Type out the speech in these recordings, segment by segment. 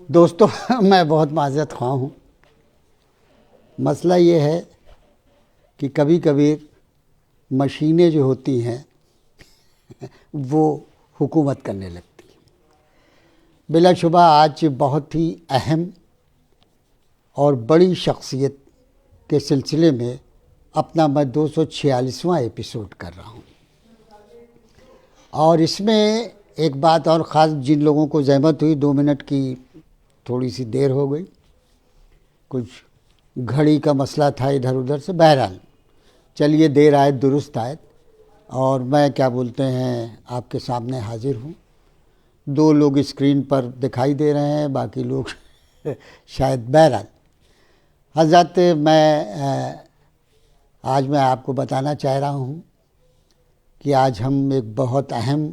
दोस्तों मैं बहुत माज़रत ख़्वाह हूँ। मसला ये है कि कभी कभी मशीनें जो होती हैं वो हुकूमत करने लगती हैं। बिलाशुबा आज बहुत ही अहम और बड़ी शख्सियत के सिलसिले में अपना मैं 246वां एपिसोड कर रहा हूँ। और इसमें एक बात और ख़ास, जिन लोगों को ज़हमत हुई 2 मिनट की थोड़ी सी देर हो गई, कुछ घड़ी का मसला था इधर उधर से, बहरहाल चलिए देर आए दुरुस्त आए, और मैं क्या बोलते हैं आपके सामने हाजिर हूँ। 2 लोग स्क्रीन पर दिखाई दे रहे हैं, बाकी लोग शायद। बहरहाल हज़रत आज मैं आपको बताना चाह रहा हूँ कि आज हम एक बहुत अहम,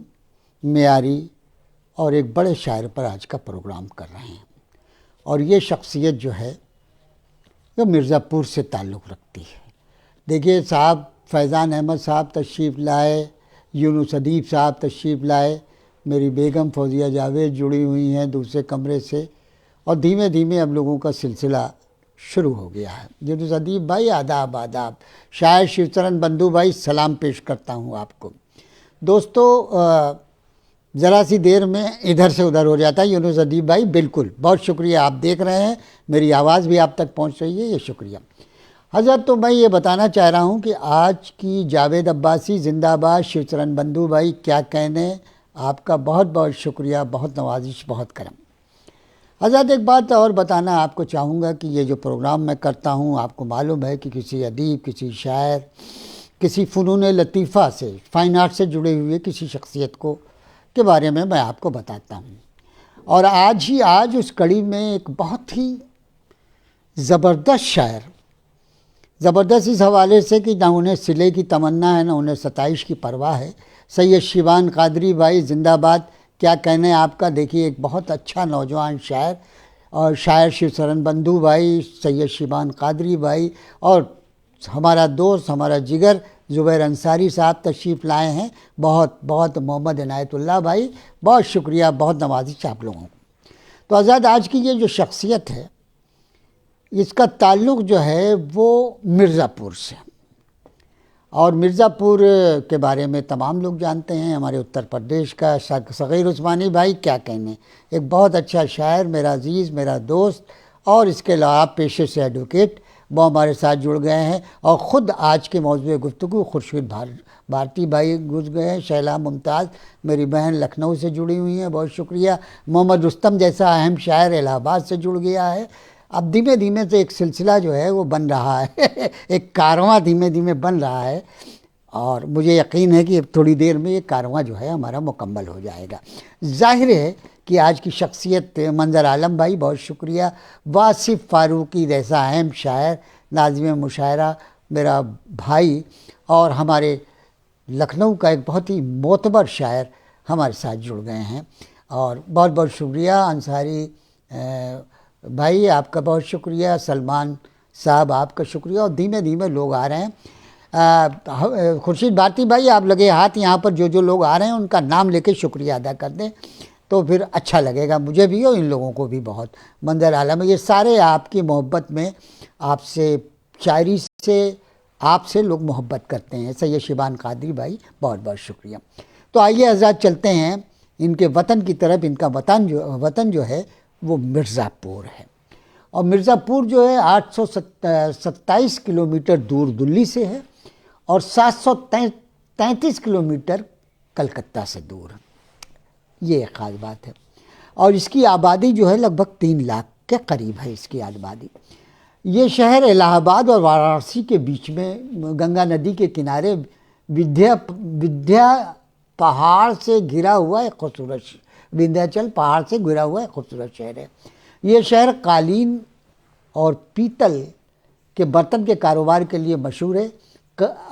मेयारी और एक बड़े शायर पर आज का प्रोग्राम कर रहे हैं। और ये शख्सियत जो है वो मिर्ज़ापुर से ताल्लुक़ रखती है। देखिए साहब, फैज़ान अहमद साहब तशरीफ़ लाए, यूनुस अदीब साहब तशरीफ़ लाए, मेरी बेगम फौजिया जावेद जुड़ी हुई हैं दूसरे कमरे से, और धीमे धीमे अब लोगों का सिलसिला शुरू हो गया है। यूनुस अदीब भाई आदाब आदाब, शायर शिवचरण बंधु भाई सलाम पेश करता हूँ आपको। दोस्तों ज़रा सी देर में इधर से उधर हो जाता है। यूनुस अदीब भाई बिल्कुल, बहुत शुक्रिया, आप देख रहे हैं मेरी आवाज़ भी आप तक पहुंच रही है, ये शुक्रिया। हज़रत तो मैं ये बताना चाह रहा हूं कि आज की जावेद अब्बासी जिंदाबाद, शिवचरण बंधु भाई क्या कहने, आपका बहुत बहुत शुक्रिया, बहुत नवाजिश, बहुत करम। हज़रत एक बात और बताना आपको चाहूँगा कि ये जो प्रोग्राम मैं करता हूँ, आपको मालूम है कि किसी अदीब, किसी शायर, किसी फ़नून लतीफ़ा से, फ़ाइन आर्ट से जुड़े हुए किसी शख्सियत को के बारे में मैं आपको बताता हूँ। और आज उस कड़ी में एक बहुत ही ज़बरदस्त शायर, ज़बरदस्त इस हवाले से कि ना उन्हें सिले की तमन्ना है, ना उन्हें सताइश की परवाह है। सैयद शिबान कादरी भाई जिंदाबाद, क्या कहने आपका। देखिए एक बहुत अच्छा नौजवान शायर, और शायर शिवचरण बंधु भाई, सैयद शिबान कादरी भाई, और हमारा दोस्त, हमारा जिगर ज़ुबैर अंसारी साहब तशरीफ़ लाए हैं। बहुत बहुत मोहम्मद इनायतुल्लाह भाई, बहुत शुक्रिया, बहुत नवाजिश आप लोगों को। तो आज़ाद आज की ये जो शख्सियत है, इसका ताल्लुक़ जो है वो मिर्ज़ापुर से, और मिर्ज़ापुर के बारे में तमाम लोग जानते हैं। हमारे उत्तर प्रदेश का सग़ीर उस्मानी भाई, क्या कहने, एक बहुत अच्छा शायर, मेरा अजीज़, मेरा दोस्त, और इसके अलावा पेशे से एडवोकेट, वो हमारे साथ जुड़ गए हैं। और ख़ुद आज के मौज़ूए गुफ्तगू खुर्शीद भारती भाई घुस गए हैं। शैला मुमताज़ मेरी बहन लखनऊ से जुड़ी हुई हैं, बहुत शुक्रिया। मोहम्मद रुस्तम जैसा अहम शायर इलाहाबाद से जुड़ गया है। अब धीमे धीमे से एक सिलसिला जो है वो बन रहा है एक कारवां धीमे धीमे बन रहा है, और मुझे यकीन है कि थोड़ी देर में ये कारवां जो है हमारा मुकम्मल हो जाएगा। जाहिर है कि आज की शख्सियत मंजर आलम भाई, बहुत शुक्रिया। वासिफ़ फ़ारूकी जैसा अहम शायर, नाज़िम मुशायरा मेरा भाई, और हमारे लखनऊ का एक बहुत ही मोतबर शायर हमारे साथ जुड़ गए हैं, और बहुत बहुत शुक्रिया। अंसारी भाई आपका बहुत शुक्रिया, सलमान साहब आपका शुक्रिया, और धीमे धीमे लोग आ रहे हैं। खुर्शीद भारती भाई आप लगे हाथ यहाँ पर, जो जो लोग आ रहे हैं उनका नाम लेके शुक्रिया अदा कर दें तो फिर अच्छा लगेगा मुझे भी और इन लोगों को भी। बहुत मंजर आलम, ये सारे आपकी मोहब्बत में, आपसे शायरी से, आपसे लोग मोहब्बत करते हैं। सैयद शिबान कादरी भाई बहुत बहुत शुक्रिया। तो आइए हज़रात चलते हैं इनके वतन की तरफ। इनका वतन जो है वो मिर्ज़ापुर है, और मिर्ज़ापुर जो है 827 किलोमीटर दूर दिल्ली से है, और 733 किलोमीटर कलकत्ता से दूर। ये एक ख़ास बात है। और इसकी आबादी जो है लगभग 3 लाख के करीब है इसकी आबादी। ये शहर इलाहाबाद और वाराणसी के बीच में गंगा नदी के किनारे विंध्या पहाड़ से घिरा हुआ एक खूबसूरत, विंध्याचल पहाड़ से घिरा हुआ एक खूबसूरत शहर है। ये शहर कालीन और पीतल के बर्तन के कारोबार के लिए मशहूर है।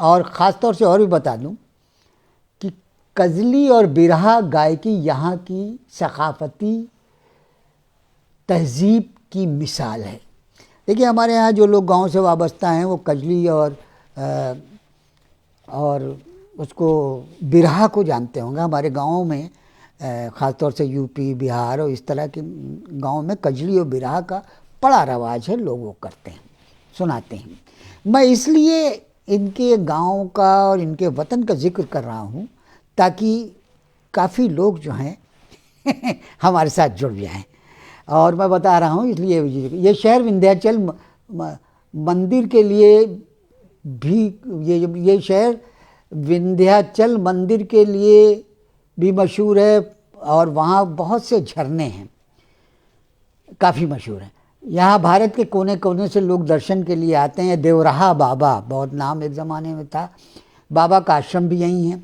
और ख़ास तौर से और भी बता दूं कि कजली और बिरहा गायकी यहाँ की सकाफ़ती तहज़ीब की मिसाल है। देखिए हमारे यहाँ जो लोग गांव से वाबस्ता हैं वो कजली और उसको बिरहा को जानते होंगे। हमारे गाँव में ख़ास तौर से यूपी, बिहार और इस तरह के गांव में कजली और बिरहा का बड़ा रवाज है, लोग वो करते हैं, सुनाते हैं। मैं इसलिए इनके गांव का और इनके वतन का जिक्र कर रहा हूँ ताकि काफ़ी लोग जो हैं हमारे साथ जुड़ जाएं। और मैं बता रहा हूँ इसलिए ये शहर विंध्याचल मंदिर के लिए भी, ये शहर विंध्याचल मंदिर के लिए भी मशहूर है और वहाँ बहुत से झरने हैं, काफ़ी मशहूर हैं। यहाँ भारत के कोने कोने से लोग दर्शन के लिए आते हैं। देवराहा बाबा बहुत नाम एक ज़माने में था, बाबा का आश्रम भी यहीं है।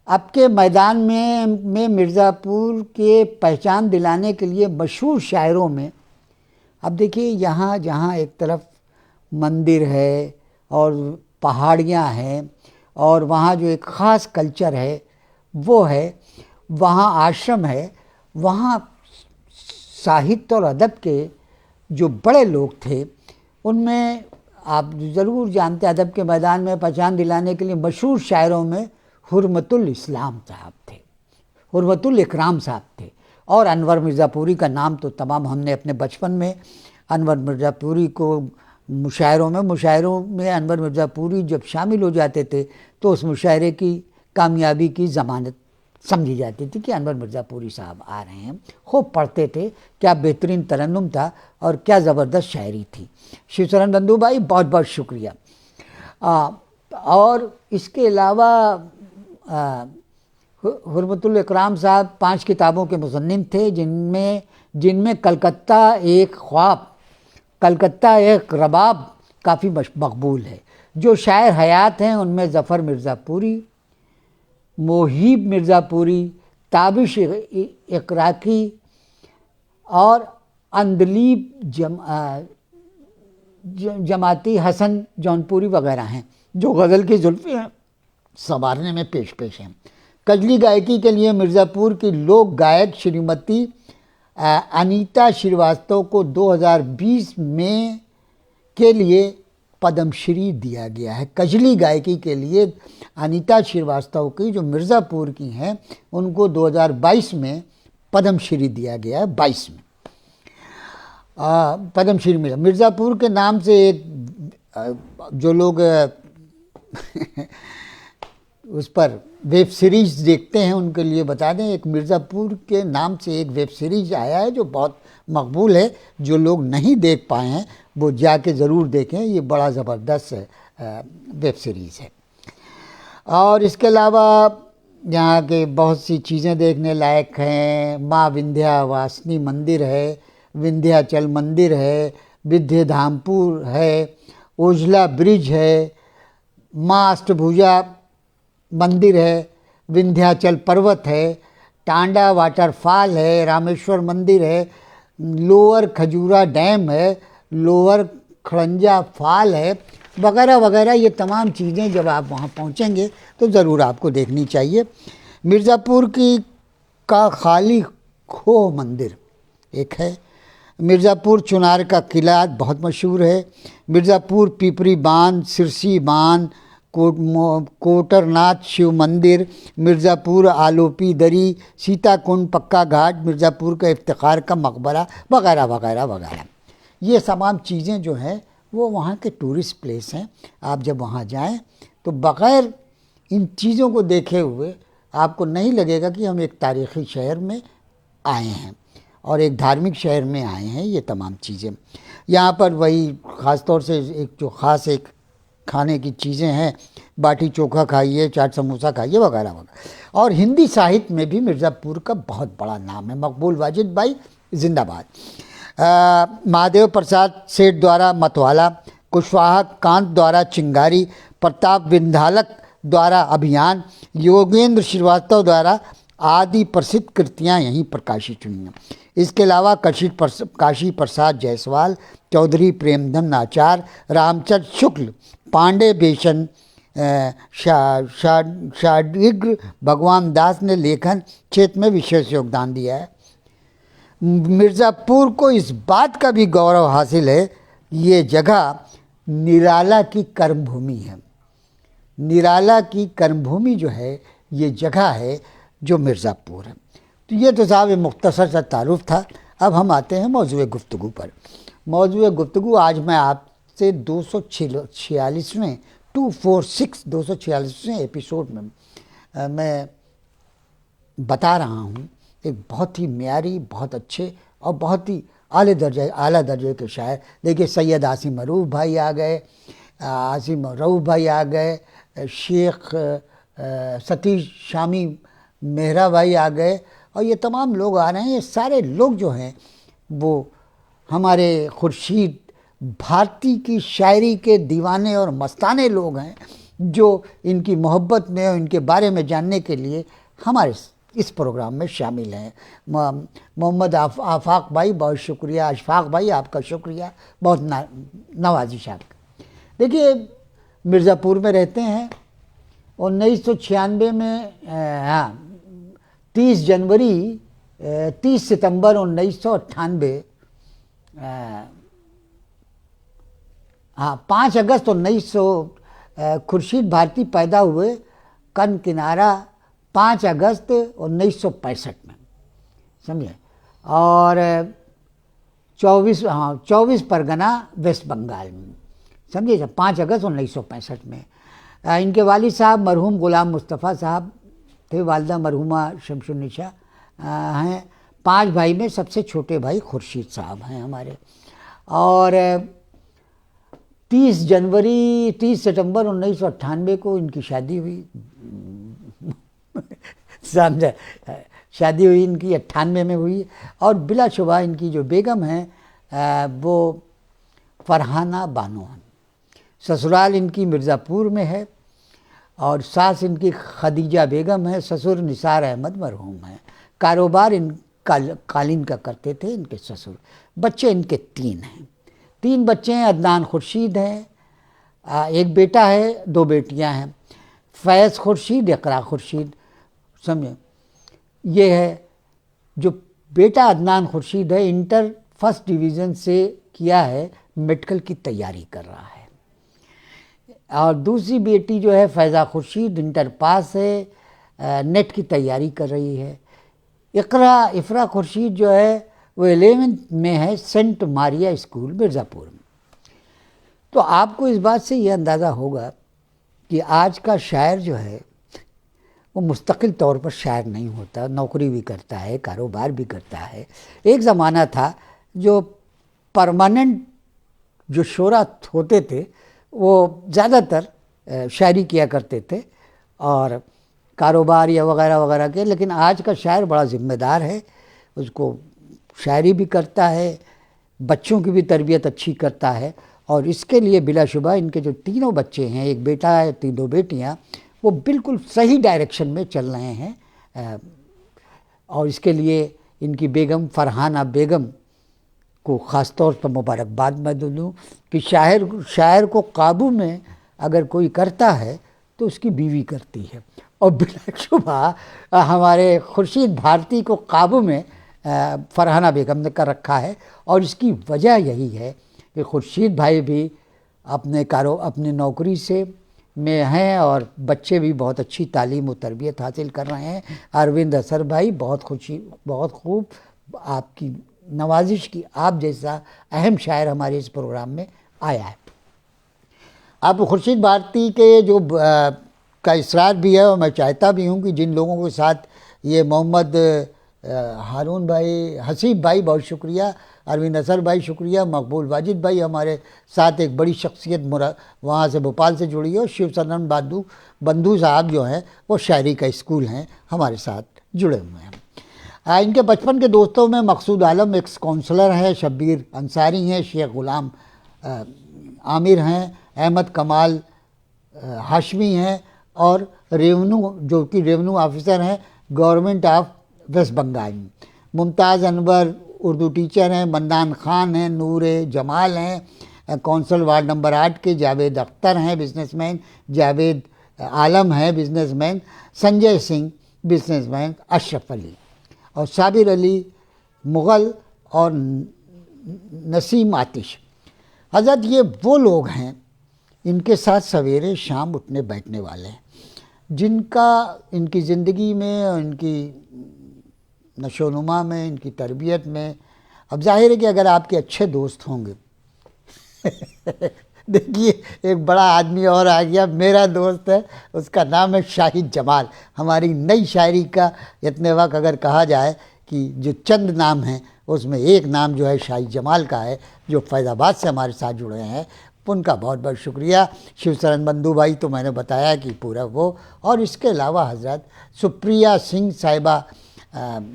अब के मैदान में मिर्ज़ापुर के पहचान दिलाने के लिए मशहूर शायरों में, अब देखिए यहाँ जहाँ एक तरफ मंदिर है और पहाड़ियाँ हैं और वहाँ जो एक ख़ास कल्चर है वो है, वहाँ आश्रम है, वहाँ साहित्य और अदब के जो बड़े लोग थे उनमें आप ज़रूर जानते, अदब के मैदान में पहचान दिलाने के लिए मशहूर शायरों में हुर्मतुल इस्लाम साहब थे, हुर्मतुल इकराम साहब थे। और अनवर मिर्ज़ापुरी का नाम तो तमाम, हमने अपने बचपन में अनवर मिर्ज़ापुरी को मुशायरों में अनवर मिर्ज़ापुरी जब शामिल हो जाते थे तो उस मुशायरे की कामयाबी की ज़मानत समझी जाती थी कि अनवर मिर्ज़ापुरी साहब आ रहे हैं। खूब पढ़ते थे, क्या बेहतरीन तरन्नुम था और क्या ज़बरदस्त शायरी थी। शिवशरण बंधु भाई बहुत बहुत शुक्रिया। और इसके अलावा हुर्मतुल इकराम साहब 5 किताबों के मुसन्निफ़ थे जिनमें कलकत्ता एक ख्वाब, कलकत्ता एक रबाब काफ़ी मकबूल है। जो शायर हयात हैं उनमें ज़फ़र मिर्ज़ापुरी, मोहीब मिर्ज़ापुरी, ताबिश इकराकी और अंदलीब जमाती हसन जौनपुरी वगैरह हैं जो गज़ल की जुल्फ़ें संवारने में पेश हैं। कजली गायकी के लिए मिर्ज़ापुर की लोक गायक श्रीमती अनीता श्रीवास्तव को 2020 में के लिए पद्मश्री दिया गया है। कजली गायकी के लिए अनीता श्रीवास्तव की जो मिर्ज़ापुर की हैं उनको 2022 में पद्मश्री दिया गया है। 22 में पद्मश्री मिला। मिर्ज़ापुर के नाम से एक जो लोग उस पर वेब सीरीज़ देखते हैं उनके लिए बता दें, एक मिर्ज़ापुर के नाम से एक वेब सीरीज़ आया है जो बहुत मकबूल है। जो लोग नहीं देख पाए हैं वो जाके ज़रूर देखें, ये बड़ा ज़बरदस्त वेब सीरीज़ है। और इसके अलावा यहाँ के बहुत सी चीज़ें देखने लायक हैं। माँ विंध्यावासिनी मंदिर है, विंध्याचल मंदिर है, विद्याधामपुर है, ओझला ब्रिज है, माँ अष्टभुजा मंदिर है, विंध्याचल पर्वत है, टांडा वाटरफॉल है, रामेश्वर मंदिर है, लोअर खजूरा डैम है, लोअर खड़ंजा फॉल है, वगैरह वगैरह। ये तमाम चीज़ें जब आप वहाँ पहुँचेंगे तो ज़रूर आपको देखनी चाहिए। मिर्ज़ापुर का खाली खोह मंदिर एक है। मिर्ज़ापुर चुनार का किला बहुत मशहूर है। मिर्ज़ापुर पिपरी बांध, सिरसी बांध, कोटरनाथ शिव मंदिर, मिर्ज़ापुर आलोपी दरी, सीताकुंड पक्का घाट, मिर्ज़ापुर का इफ्तिखार का मकबरा वगैरह वगैरह वगैरह। ये तमाम चीज़ें जो हैं वो वहाँ के टूरिस्ट प्लेस हैं। आप जब वहाँ जाएं तो बग़ैर इन चीज़ों को देखे हुए आपको नहीं लगेगा कि हम एक तारीख़ी शहर में आए हैं और एक धार्मिक शहर में आए हैं। ये तमाम चीज़ें यहाँ पर वही ख़ास तौर से एक जो ख़ास एक खाने की चीज़ें हैं, बाटी चोखा खाइए, चाट समोसा खाइए वगैरह वगैरह। और हिंदी साहित्य में भी मिर्ज़ापुर का बहुत बड़ा नाम है। मकबूल वाजिद भाई जिंदाबाद। महादेव प्रसाद सेठ द्वारा मतवाला, कुशवाहा कांत द्वारा चिंगारी, प्रताप विंध्यालक द्वारा अभियान, योगेंद्र श्रीवास्तव द्वारा आदि प्रसिद्ध कृतियाँ यहीं प्रकाशित हुई हैं। इसके अलावा काशी प्रसाद जायसवाल, चौधरी प्रेमधन नाचार, रामचंद्र शुक्ल, पांडे बेशन, शाडिग्र भगवान दास ने लेखन क्षेत्र में विशेष योगदान दिया है। मिर्ज़ापुर को इस बात का भी गौरव हासिल है, ये जगह निराला की कर्मभूमि है। निराला की कर्मभूमि जो है ये जगह है जो मिर्ज़ापुर है। तो ये तो साहब मुख्तसर सा तारुफ था। अब हम आते हैं मौजूए गुफ्तगू पर। मौजूए गुफ्तगू आज मैं आपसे 246वें 246वें एपिसोड में मैं बता रहा हूँ। एक बहुत ही म्यारी, बहुत अच्छे और बहुत ही आला दर्जे के शायर। देखिए, सैयद आसिम रऊफ़ भाई आ गए, आसिम रऊफ़ भाई आ गए, शेख सतीश शामी मेहरा भाई आ गए, और ये तमाम लोग आ रहे हैं। ये सारे लोग जो हैं वो हमारे खुर्शीद भारती की शायरी के दीवाने और मस्ताने लोग हैं, जो इनकी मोहब्बत में और इनके बारे में जानने के लिए हमारे इस प्रोग्राम में शामिल हैं। मोहम्मद आफाक भाई, बहुत शुक्रिया। अशफाक भाई, आपका शुक्रिया, बहुत नवाजिश आपका। देखिए, मिर्ज़ापुर में रहते हैं। 1996 में, हाँ, 30 सितंबर 1998, हाँ 5 अगस्त 1900 खुर्शीद भारती पैदा हुए कन किनारा 5 अगस्त 1965 में, समझे। और 24 परगना वेस्ट बंगाल में, समझिए, 5 अगस्त 1965 में। इनके वालिद साहब मरहूम ग़ुलाम मुस्तफ़ा साहब थे, वालदा मरहूमा शमसुन्निसा हैं। 5 भाई में सबसे छोटे भाई खुर्शीद साहब हैं हमारे। और 30 सितंबर 1998 को इनकी शादी हुई। समझे, शादी हुई इनकी 98 में हुई। और बिलाशुबा इनकी जो बेगम हैं वो फरहाना बानो हैं। ससुराल इनकी मिर्ज़ापुर में है, और सास इनकी खदीजा बेगम है। ससुर निसार अहमद मरहूम हैं। कारोबार कालीन का करते थे इनके ससुर। बच्चे इनके 3 हैं। 3 बच्चे हैं। अदनान खुर्शीद हैं, एक बेटा है, 2 बेटियां हैं। फैज़ खुर्शीद, इक़रा खुर्शीद, समझे। ये है जो बेटा अदनान खुर्शीद है, इंटर फर्स्ट डिवीज़न से किया है, मेडिकल की तैयारी कर रहा है। और दूसरी बेटी जो है फ़ैज़ा खुर्शीद, इंटर पास है, नेट की तैयारी कर रही है। इफ़रा खुर्शीद जो है वो 11th में है, सेंट मारिया स्कूल मिर्ज़ापुर में। तो आपको इस बात से ये अंदाज़ा होगा कि आज का शायर जो है वो मुस्तकिल तौर पर शायर नहीं होता, नौकरी भी करता है, कारोबार भी करता है। एक ज़माना था जो परमानेंट जो शोरा होते थे वो ज़्यादातर शायरी किया करते थे और कारोबार या वगैरह वगैरह के। लेकिन आज का शायर बड़ा ज़िम्मेदार है, उसको शायरी भी करता है, बच्चों की भी तरबियत अच्छी करता है। और इसके लिए बिलाशुबा इनके जो 3 बच्चे हैं, एक बेटा है, 2 बेटियां, वो बिल्कुल सही डायरेक्शन में चल रहे हैं। और इसके लिए इनकी बेगम फरहाना बेगम को ख़ास तौर पर मुबारकबाद मैं दूँ कि शायर को काबू में अगर कोई करता है तो उसकी बीवी करती है। और बिलाशुबा हमारे खुर्शीद भारती को काबू में फरहाना बेगम ने कर रखा है। और इसकी वजह यही है कि खुर्शीद भाई भी अपने नौकरी से में हैं और बच्चे भी बहुत अच्छी तालीम और तरबियत हासिल कर रहे हैं। अरविंद असर भाई बहुत खूब, आपकी नवाजिश की, आप जैसा अहम शायर हमारे इस प्रोग्राम में आया है। अब खुर्शीद भारती के जो का इसरार भी है, और मैं चाहता भी हूँ कि जिन लोगों के साथ ये मोहम्मद हारून भाई, हसीब भाई बहुत शुक्रिया, अरविंद असर भाई शुक्रिया, मकबूल वाजिद भाई हमारे साथ एक बड़ी शख्सियत वहाँ से भोपाल से जुड़ी है। और शिव सरन बंधु साहब जो हैं वो शायरी का स्कूल हैं, हमारे साथ जुड़े हुए हैं। इनके बचपन के दोस्तों में मकसूद आलम एक्स काउंसलर हैं, शब्बीर अंसारी हैं, शेख ग़ुलाम आमिर हैं, अहमद कमाल हाशमी हैं, और रेवन्यू जो कि रेवन्यू ऑफिसर हैं गवर्नमेंट ऑफ वेस्ट बंगाल में। मुमताज़ अनवर उर्दू टीचर हैं, मन्नान खान हैं, नूर जमाल हैं, कौंसल वार्ड नंबर 8 के। जावेद अख्तर हैं बिजनेसमैन, जावेद आलम हैं बिजनेसमैन, संजय सिंह बिजनेसमैन, अशरफ अली और साबिर अली मुग़ल और नसीम आतिश। हज़रत ये वो लोग हैं, इनके साथ सवेरे शाम उठने बैठने वाले हैं, जिनका इनकी ज़िंदगी में और इनकी नशोनुमा में, इनकी तरबियत में। अब जाहिर है कि अगर आपके अच्छे दोस्त होंगे देखिए, एक बड़ा आदमी और आ गया, मेरा दोस्त है, उसका नाम है शाहिद जमाल। हमारी नई शायरी का इतने वक्त अगर कहा जाए कि जो चंद नाम हैं उसमें एक नाम जो है शाहिद जमाल का है, जो फैज़ाबाद से हमारे साथ जुड़े हैं। उनका बहुत बहुत शुक्रिया। शिवशरण बंधु भाई तो मैंने बताया कि पूरा वो, और इसके अलावा हज़रत सुप्रिया सिंह साहिबा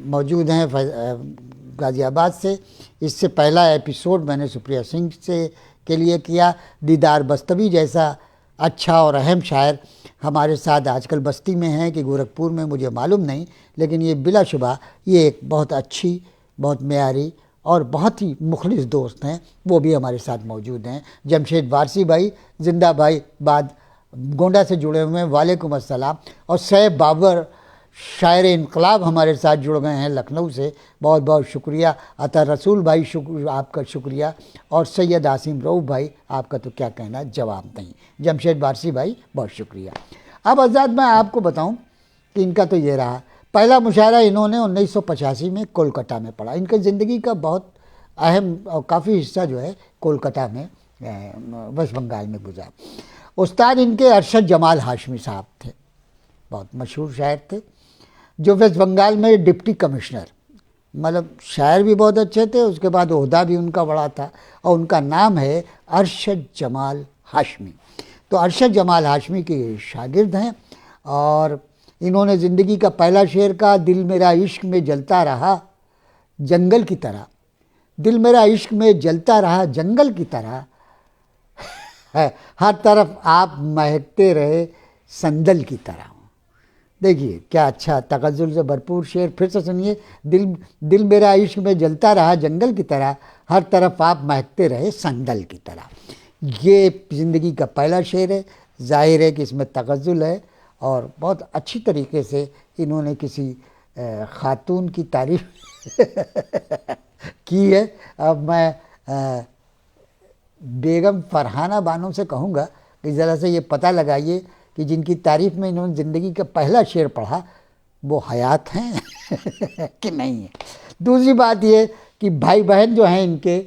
मौजूद हैं गाज़ियाबाद से। इससे पहला एपिसोड मैंने सुप्रिया सिंह से के लिए किया। दीदार बस्तवी जैसा अच्छा और अहम शायर हमारे साथ आजकल बस्ती में हैं कि गोरखपुर में, मुझे मालूम नहीं, लेकिन ये बिलाशुबा ये एक बहुत अच्छी, बहुत मेयारी और बहुत ही मुखलिस दोस्त हैं, वो भी हमारे साथ मौजूद हैं। जमशेद वारसी भाई जिंदाबाद, गोंडा से जुड़े हुए हैं, वालेकुम अस्सलाम। और सैयद बाबर शायर इनकलाब हमारे साथ जुड़ गए हैं लखनऊ से, बहुत बहुत शुक्रिया। अता रसूल भाई आपका शुक्रिया। और सैयद आसिम रऊफ़ भाई, आपका तो क्या कहना, जवाब नहीं। जमशेद वारसी भाई बहुत शुक्रिया। अब आज़ाद मैं आपको बताऊं कि इनका तो ये रहा, पहला मुशायरा इन्होंने 1985 में कोलकाता में पढ़ा। इनकी ज़िंदगी का बहुत अहम और काफ़ी हिस्सा जो है कोलकाता में, वेस्ट बंगाल में गुजरा। उस्ताद इनके अरशद जमाल हाशमी साहब थे, बहुत मशहूर शायर थे, जो वेस्ट बंगाल में डिप्टी कमिश्नर, मतलब शायर भी बहुत अच्छे थे, उसके बाद ओहदा भी उनका बड़ा था, और उनका नाम है अरशद जमाल हाशमी। तो अरशद जमाल हाशमी के शागिर्द हैं। और इन्होंने ज़िंदगी का पहला शेर कहा, दिल मेरा इश्क में जलता रहा जंगल की तरह, दिल मेरा इश्क में जलता रहा जंगल की तरह है, हर तरफ आप महकते रहे संदल की तरह। देखिए क्या अच्छा तगज़्ज़ुल से भरपूर शेर, फिर से सुनिए। दिल मेरा इश्क में जलता रहा जंगल की तरह, हर तरफ आप महकते रहे संदल की तरह। ये ज़िंदगी का पहला शेर है। जाहिर है कि इसमें तगज़्ज़ुल है और बहुत अच्छी तरीके से इन्होंने किसी ख़ातून की तारीफ़ की है। अब मैं बेगम फरहाना बानो से कहूँगा कि ज़रा से ये पता लगाइए कि जिनकी तारीफ़ में इन्होंने ज़िंदगी का पहला शेर पढ़ा वो हयात हैं कि नहीं है। दूसरी बात ये कि भाई बहन जो हैं इनके,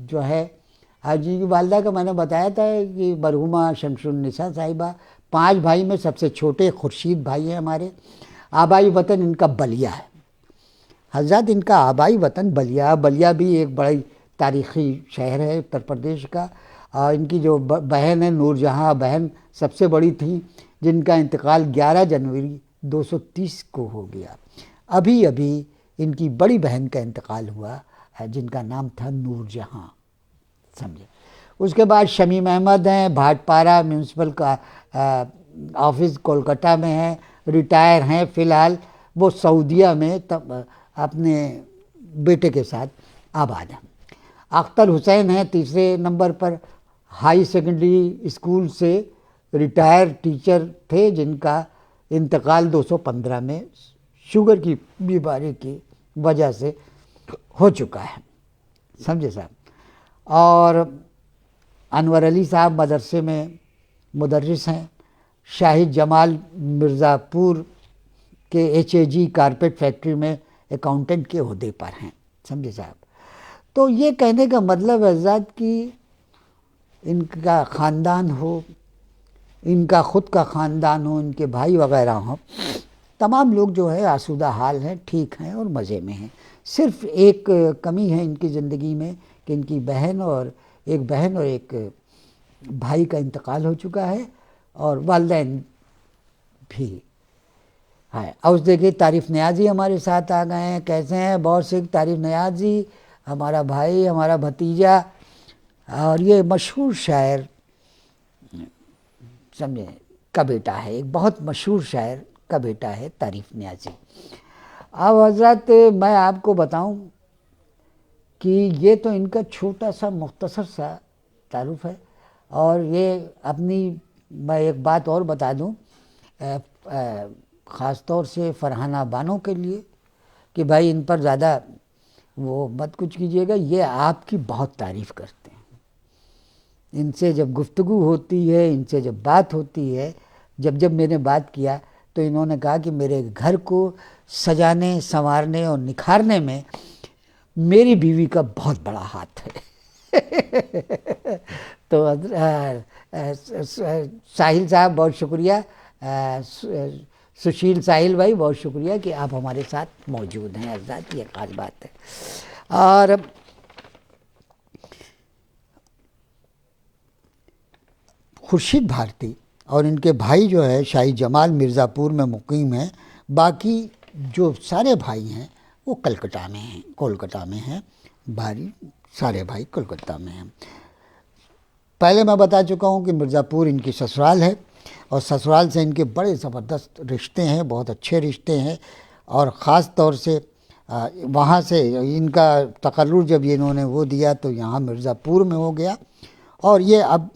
जो है हाजी की वालदा का मैंने बताया था कि मरहुमा शमसुन्निसा साहिबा, 5 भाई में सबसे छोटे खुर्शीद भाई हैं हमारे। आबाई वतन इनका बलिया है। हज़रत इनका आबाई वतन बलिया भी एक बड़ी तारीख़ी शहर है उत्तर प्रदेश का। इनकी जो बहन है नूरजहाँ बहन सबसे बड़ी थी, जिनका इंतकाल 11 जनवरी 230 को हो गया। अभी अभी इनकी बड़ी बहन का इंतकाल हुआ जिनका नाम था नूरजहाँ, समझे। उसके बाद शमीम अहमद हैं, भाटपारा म्यूनसिपल का ऑफिस कोलकाता में है, रिटायर हैं फ़िलहाल। वो सऊदीया में तब अपने बेटे के साथ आबाद हैं। अख्तर हुसैन हैं तीसरे नंबर पर, हाई सेकेंडरी स्कूल से रिटायर टीचर थे, जिनका इंतकाल 215 में शुगर की बीमारी की वजह से हो चुका है, समझे साहब। और अनवर अली साहब मदरसे में मुदर्रिस हैं। शाहिद जमाल मिर्ज़ापुर के HAG कारपेट फैक्ट्री में अकाउंटेंट के ओहदे पर हैं, समझे साहब। तो ये कहने का मतलब है कि इनका ख़ानदान हो, इनका ख़ुद का ख़ानदान हो, इनके भाई वग़ैरह हों, तमाम लोग जो है आसूदा हाल हैं, ठीक हैं और मज़े में हैं। सिर्फ़ एक कमी है इनकी ज़िंदगी में कि इनकी बहन और एक भाई का इंतकाल हो चुका है और वालिदैन भी है। और देखिए तारीफ़ नियाज़ी हमारे साथ आ गए हैं। कैसे हैं बहुत से तारीफ़ नियाज़ी, हमारा भाई, हमारा भतीजा, और ये मशहूर शायर समझे का बेटा है, एक बहुत मशहूर शायर का बेटा है तारीफ़ नियाज़ी। अब हज़रत मैं आपको बताऊं कि ये तो इनका छोटा सा मुख्तसर सा तारुफ है। और ये अपनी, मैं एक बात और बता दूं ख़ास तौर से फरहाना बानो के लिए कि भाई इन पर ज़्यादा वो मत कुछ कीजिएगा, ये आपकी बहुत तारीफ़ करते हैं। इनसे जब गुफ्तगू होती है, इनसे जब बात होती है, जब मैंने बात किया तो तो इन्होंने कहा कि मेरे घर को सजाने, संवारने और निखारने में मेरी बीवी का बहुत बड़ा हाथ है। तो साहिल साहब बहुत शुक्रिया, सुशील साहिल भाई बहुत शुक्रिया कि आप हमारे साथ मौजूद हैं। आज़ाद, ये खास बात है। और खुर्शीद भारती और इनके भाई जो है शाही जमाल मिर्ज़ापुर में मुकीम हैं, बाकी जो सारे भाई हैं वो कोलकाता में हैं। भाई सारे भाई कोलकाता में हैं। पहले मैं बता चुका हूँ कि मिर्ज़ापुर इनकी ससुराल है और ससुराल से इनके बड़े ज़बरदस्त रिश्ते हैं, बहुत अच्छे रिश्ते हैं। और ख़ास तौर से वहाँ से इनका तकर्रुर जब इन्होंने वो दिया तो यहाँ मिर्ज़ापुर में हो गया और ये अब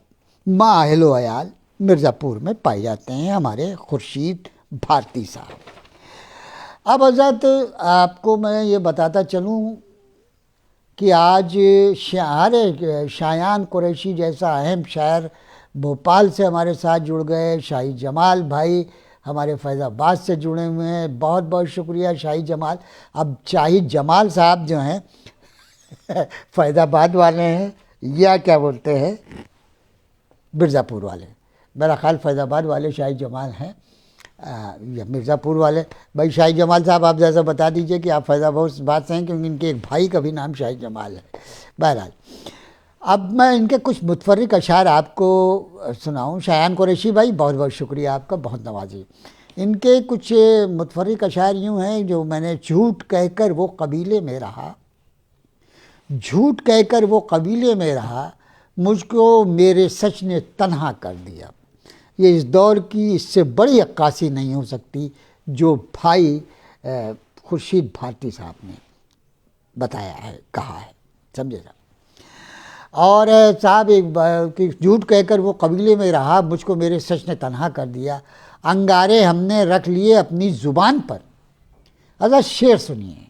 माँ अहलो अयाल मिर्ज़ापुर में पाए जाते हैं हमारे खुर्शीद भारती साहब। अब हज़रत आपको मैं ये बताता चलूँ कि आज शायान कुरैशी जैसा अहम शायर भोपाल से हमारे साथ जुड़ गए। शाही जमाल भाई हमारे फैज़ाबाद से जुड़े हुए हैं, बहुत बहुत शुक्रिया शाही जमाल। अब शाही जमाल साहब जो हैं फैज़ाबाद वाले हैं या क्या बोलते हैं मिर्ज़ापुर वाले, मेरा ख्याल फैज़ाबाद वाले शाही जमाल हैं या मिर्ज़ापुर वाले। भाई शाही जमाल साहब आप जैसा बता दीजिए कि आप फैज़ाबाद से हैं, क्योंकि इनके एक भाई का भी नाम शाही जमाल है। बहरहाल अब मैं इनके कुछ मुतफर्रिक अशार आपको सुनाऊँ। शायान कुरैशी भाई बहुत बहुत शुक्रिया आपका, बहुत नवाजी। इनके कुछ मुतफर्रिक अशार यूँ हैं जो मैंने झूठ कहकर वो कबीले में रहा, झूठ कहकर वो कबीले में रहा, मुझको मेरे सच ने तन्हा कर दिया। ये इस दौर की इससे बड़ी अक्कासी नहीं हो सकती जो भाई खुर्शीद भारती साहब ने बताया है, कहा है, समझे साहब। और साहब एक कि झूठ कहकर वो कबीले में रहा, मुझको मेरे सच ने तन्हा कर दिया, अंगारे हमने रख लिए अपनी ज़ुबान पर। अच्छा शेर सुनिए।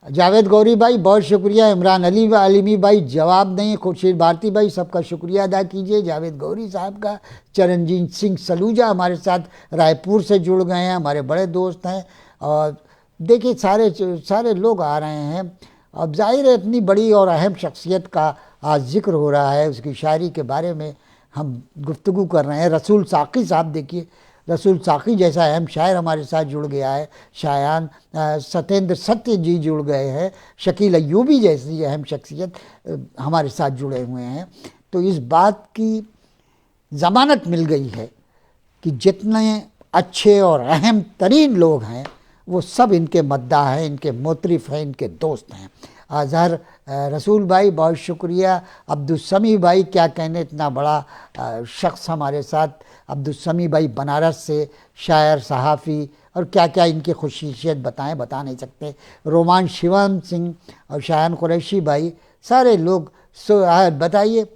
जावेद गौरी भाई बहुत शुक्रिया, इमरान अली आलिमी भाई जवाब नहीं, खुर्शीद भारती भाई सबका शुक्रिया अदा कीजिए, जावेद गौरी साहब का। चरणजीत सिंह सलूजा हमारे साथ रायपुर से जुड़ गए हैं, हमारे बड़े दोस्त हैं। और देखिए सारे लोग आ रहे हैं। अब जाहिर है इतनी बड़ी और अहम शख्सियत का आज जिक्र हो रहा है, उसकी शायरी के बारे में हम गुफ्तगू कर रहे हैं। रसूल साक़ी साहब देखिए, रसूल साक़ी जैसा अहम शायर हमारे साथ जुड़ गया है। शायान सत्येंद्र सत्य जी जुड़ गए हैं, शकील अय्यूबी जैसी अहम शख्सियत हमारे साथ जुड़े हुए हैं। तो इस बात की ज़मानत मिल गई है कि जितने अच्छे और अहम तरीन लोग हैं वो सब इनके मद्दाह हैं, इनके मोतरिफ़ हैं, इनके दोस्त हैं। अज़हर रसूल भाई बहुत शुक्रिया। अब्दुस्समी भाई क्या कहने, इतना बड़ा शख्स हमारे साथ। अब्दुस्समी भाई बनारस से शायर, सहाफ़ी और क्या क्या इनकी खुसूसियत बताएं, बता नहीं सकते। रोमान शिवम सिंह और शायान कुरैशी भाई सारे लोग बताइए।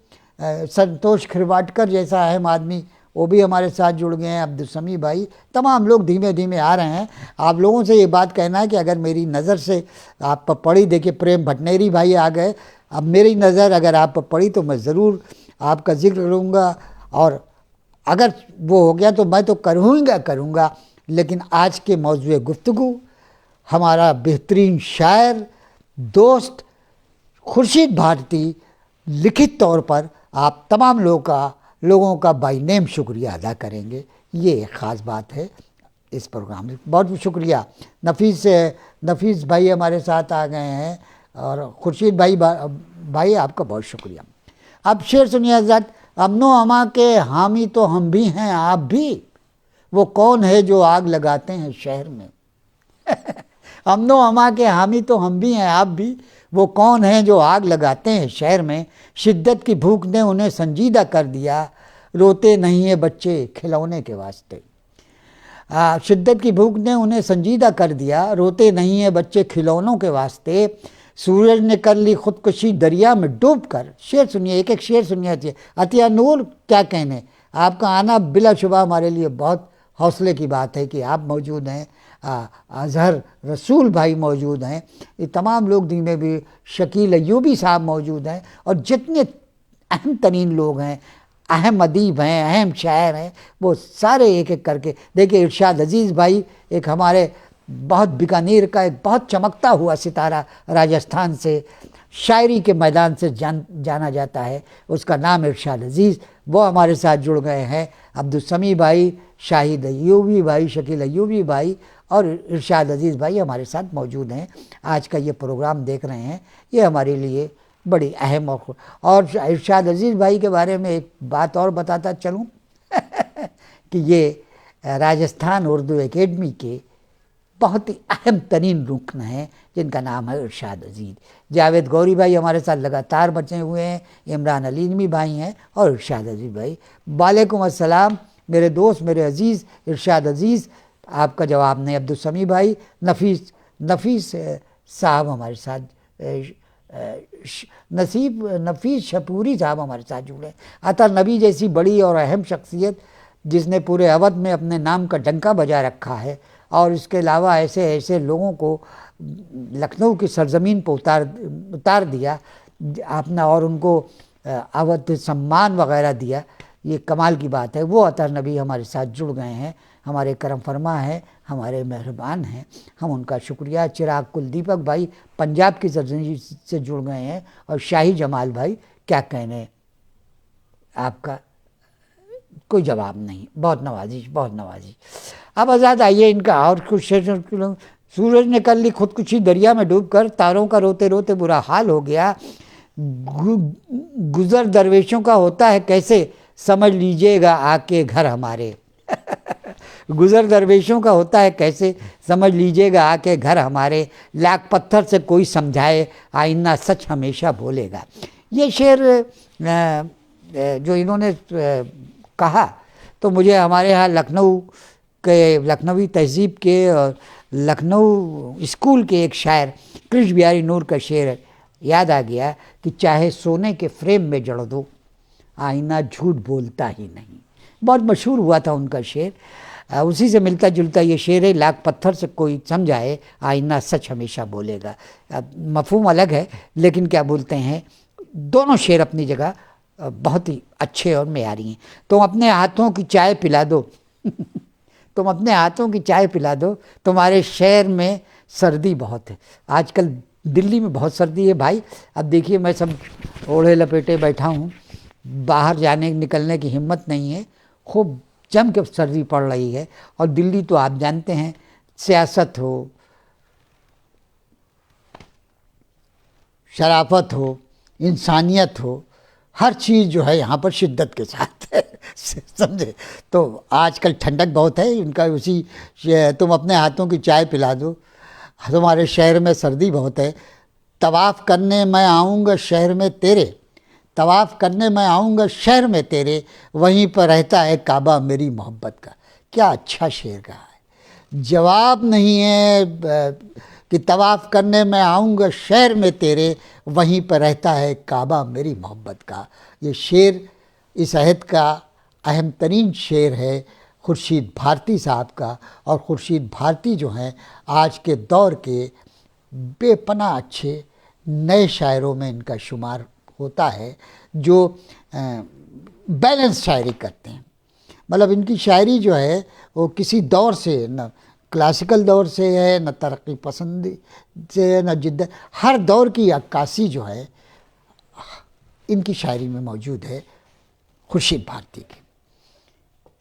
संतोष खिरवाटकर जैसा अहम आदमी वो भी हमारे साथ जुड़ गए हैं। अब्दुस्समी भाई, तमाम लोग धीमे धीमे आ रहे हैं। आप लोगों से ये बात कहना है कि अगर मेरी नज़र से आप पर पड़ी, देखिए प्रेम भटनेरी भाई आ गए, अब मेरी नज़र अगर आप पर पड़ी तो मैं ज़रूर आपका जिक्र करूँगा, और अगर वो हो गया तो मैं तो करूँगा। लेकिन आज के मौजूद गुफ्तगू हमारा बेहतरीन शायर दोस्त खुर्शीद भारती लिखित तौर पर आप तमाम लोगों का बाई नेम शुक्रिया अदा करेंगे। ये एक ख़ास बात है इस प्रोग्राम में। बहुत शुक्रिया। नफीस भाई हमारे साथ आ गए हैं और खुर्शीद भाई आपका बहुत शुक्रिया। अब शेर सुनिए हज़रत। अमनो अमा के हामी तो हम भी हैं आप भी, वो कौन है जो आग लगाते हैं शहर में। अमनो अमा के हामी तो हम भी हैं आप भी, वो कौन है जो आग लगाते हैं शहर में। शिद्दत की भूख ने उन्हें संजीदा कर दिया, रोते नहीं है बच्चे खिलौने के वास्ते। शिद्दत की भूख ने उन्हें संजीदा कर दिया, रोते नहीं है बच्चे खिलौनों के वास्ते। सूरज ने कर ली खुदकुशी दरिया में डूब कर। शेर सुनिए, एक एक शेर सुनिए। अतिया नूर क्या कहने, आपका आना बिलाशुबा हमारे लिए बहुत हौसले की बात है कि आप मौजूद हैं। अज़हर रसूल भाई मौजूद हैं, ये तमाम लोग धीमे भी, शकील अय्यूबी साहब मौजूद हैं, और जितने अहम तरीन लोग हैं अहम अदीब हैं, अहम शायर हैं, वो सारे एक एक करके। देखिए इरशाद अजीज़ भाई एक हमारे बहुत बीकानेर का एक बहुत चमकता हुआ सितारा, राजस्थान से शायरी के मैदान से जाना जाता है, उसका नाम इरशाद अजीज़, वो हमारे साथ जुड़ गए हैं। अब्दुल समी भाई, शाहिद अय्यूबी भाई, शकील अय्यूबी भाई और इरशाद अजीज़ भाई हमारे साथ मौजूद हैं। आज का ये प्रोग्राम देख रहे हैं, ये हमारे लिए बड़ी अहम और इरशाद अजीज़ भाई के बारे में एक बात और बताता चलूँ कि ये राजस्थान उर्दू एकेडमी के बहुत ही अहम तरीन रुकन हैं जिनका नाम है इरशाद अजीज़। जावेद गौरी भाई हमारे साथ लगातार बचे हुए हैं, इमरान अलीमी भाई हैं और इरशाद अजीज़ भाई। वालेकुम अस्सलाम मेरे दोस्त, मेरे अजीज़ इरशाद अजीज़, आपका जवाब नहीं। अब्दुल समी भाई, नफीस साहब हमारे साथ, नफीस शपूरी साहब हमारे साथ जुड़े। अतर नबी जैसी बड़ी और अहम शख्सियत जिसने पूरे अवध में अपने नाम का डंका बजा रखा है और इसके अलावा ऐसे ऐसे लोगों को लखनऊ की सरजमीन पर उतार दिया आपने और उनको अवध सम्मान वगैरह दिया, ये कमाल की बात है। वो अतर नबी हमारे साथ जुड़ गए हैं, हमारे करम फरमा हैं, हमारे मेहरबान हैं, हम उनका शुक्रिया। चिराग कुलदीपक भाई पंजाब की सरजमीन से जुड़ गए हैं और शाही जमाल भाई, क्या कहने आपका कोई जवाब नहीं, बहुत नवाजी, बहुत नवाजी। अब आज़ाद आइए इनका और कुछ शेर। सूरज ने कर ली खुदकुशी दरिया में डूबकर, तारों का रोते रोते बुरा हाल हो गया, गुजर दरवेशों का होता है कैसे, समझ लीजिएगा आके घर हमारे गुजर दरवेशों का होता है कैसे, समझ लीजिएगा आके घर हमारे, लाख पत्थर से कोई समझाए आईना सच हमेशा बोलेगा। ये शेर जो इन्होंने कहा तो मुझे हमारे यहाँ लखनऊ के, लखनवी तहजीब के और लखनऊ स्कूल के एक शायर कृष्ण बिहारी नूर का शेर याद आ गया कि चाहे सोने के फ्रेम में जड़ दो आईना झूठ बोलता ही नहीं। बहुत मशहूर हुआ था उनका शेर, उसी से मिलता जुलता ये शेर है, लाख पत्थर से कोई समझाए आईना सच हमेशा बोलेगा। मफहूम अलग है लेकिन क्या बोलते हैं, दोनों शेर अपनी जगह बहुत ही अच्छे और मेयारी हैं। तुम अपने हाथों की चाय पिला दो तुम अपने हाथों की चाय पिला दो, तुम्हारे शहर में सर्दी बहुत है। आजकल दिल्ली में बहुत सर्दी है भाई। अब देखिए मैं सब ओढ़े लपेटे बैठा हूँ, बाहर जाने निकलने की हिम्मत नहीं है, खूब जम के सर्दी पड़ रही है। और दिल्ली तो आप जानते हैं, सियासत हो, शराफत हो, इंसानियत हो, हर चीज़ जो है यहाँ पर शिद्दत के साथ है समझे। तो आजकल ठंडक बहुत है, इनका उसी तुम अपने हाथों की चाय पिला दो, तुम्हारे शहर में सर्दी बहुत है, तवाफ़ करने मैं आऊँगा शहर में तेरे, तवाफ़ करने मैं आऊँगा शहर में तेरे, वहीं पर रहता है काबा मेरी मोहब्बत का। क्या अच्छा शेर कहा है। जवाब नहीं है कि तवाफ़ करने मैं आऊँगा शहर में तेरे, वहीं पर रहता है काबा मेरी मोहब्बत का। ये शेर इस अहद का अहम तरीन शेर है खुर्शीद भारती साहब का। और खुर्शीद भारती जो हैं आज के दौर के बेपनाह अच्छे नए शायरों में इनका शुमार होता है, जो बैलेंस शायरी करते हैं। मतलब इनकी शायरी जो है वो किसी दौर से, न क्लासिकल दौर से है, न तरक्की पसंद से है, न जिद्दत, हर दौर की अक्कासी जो है इनकी शायरी में मौजूद है खुर्शीद भारती की।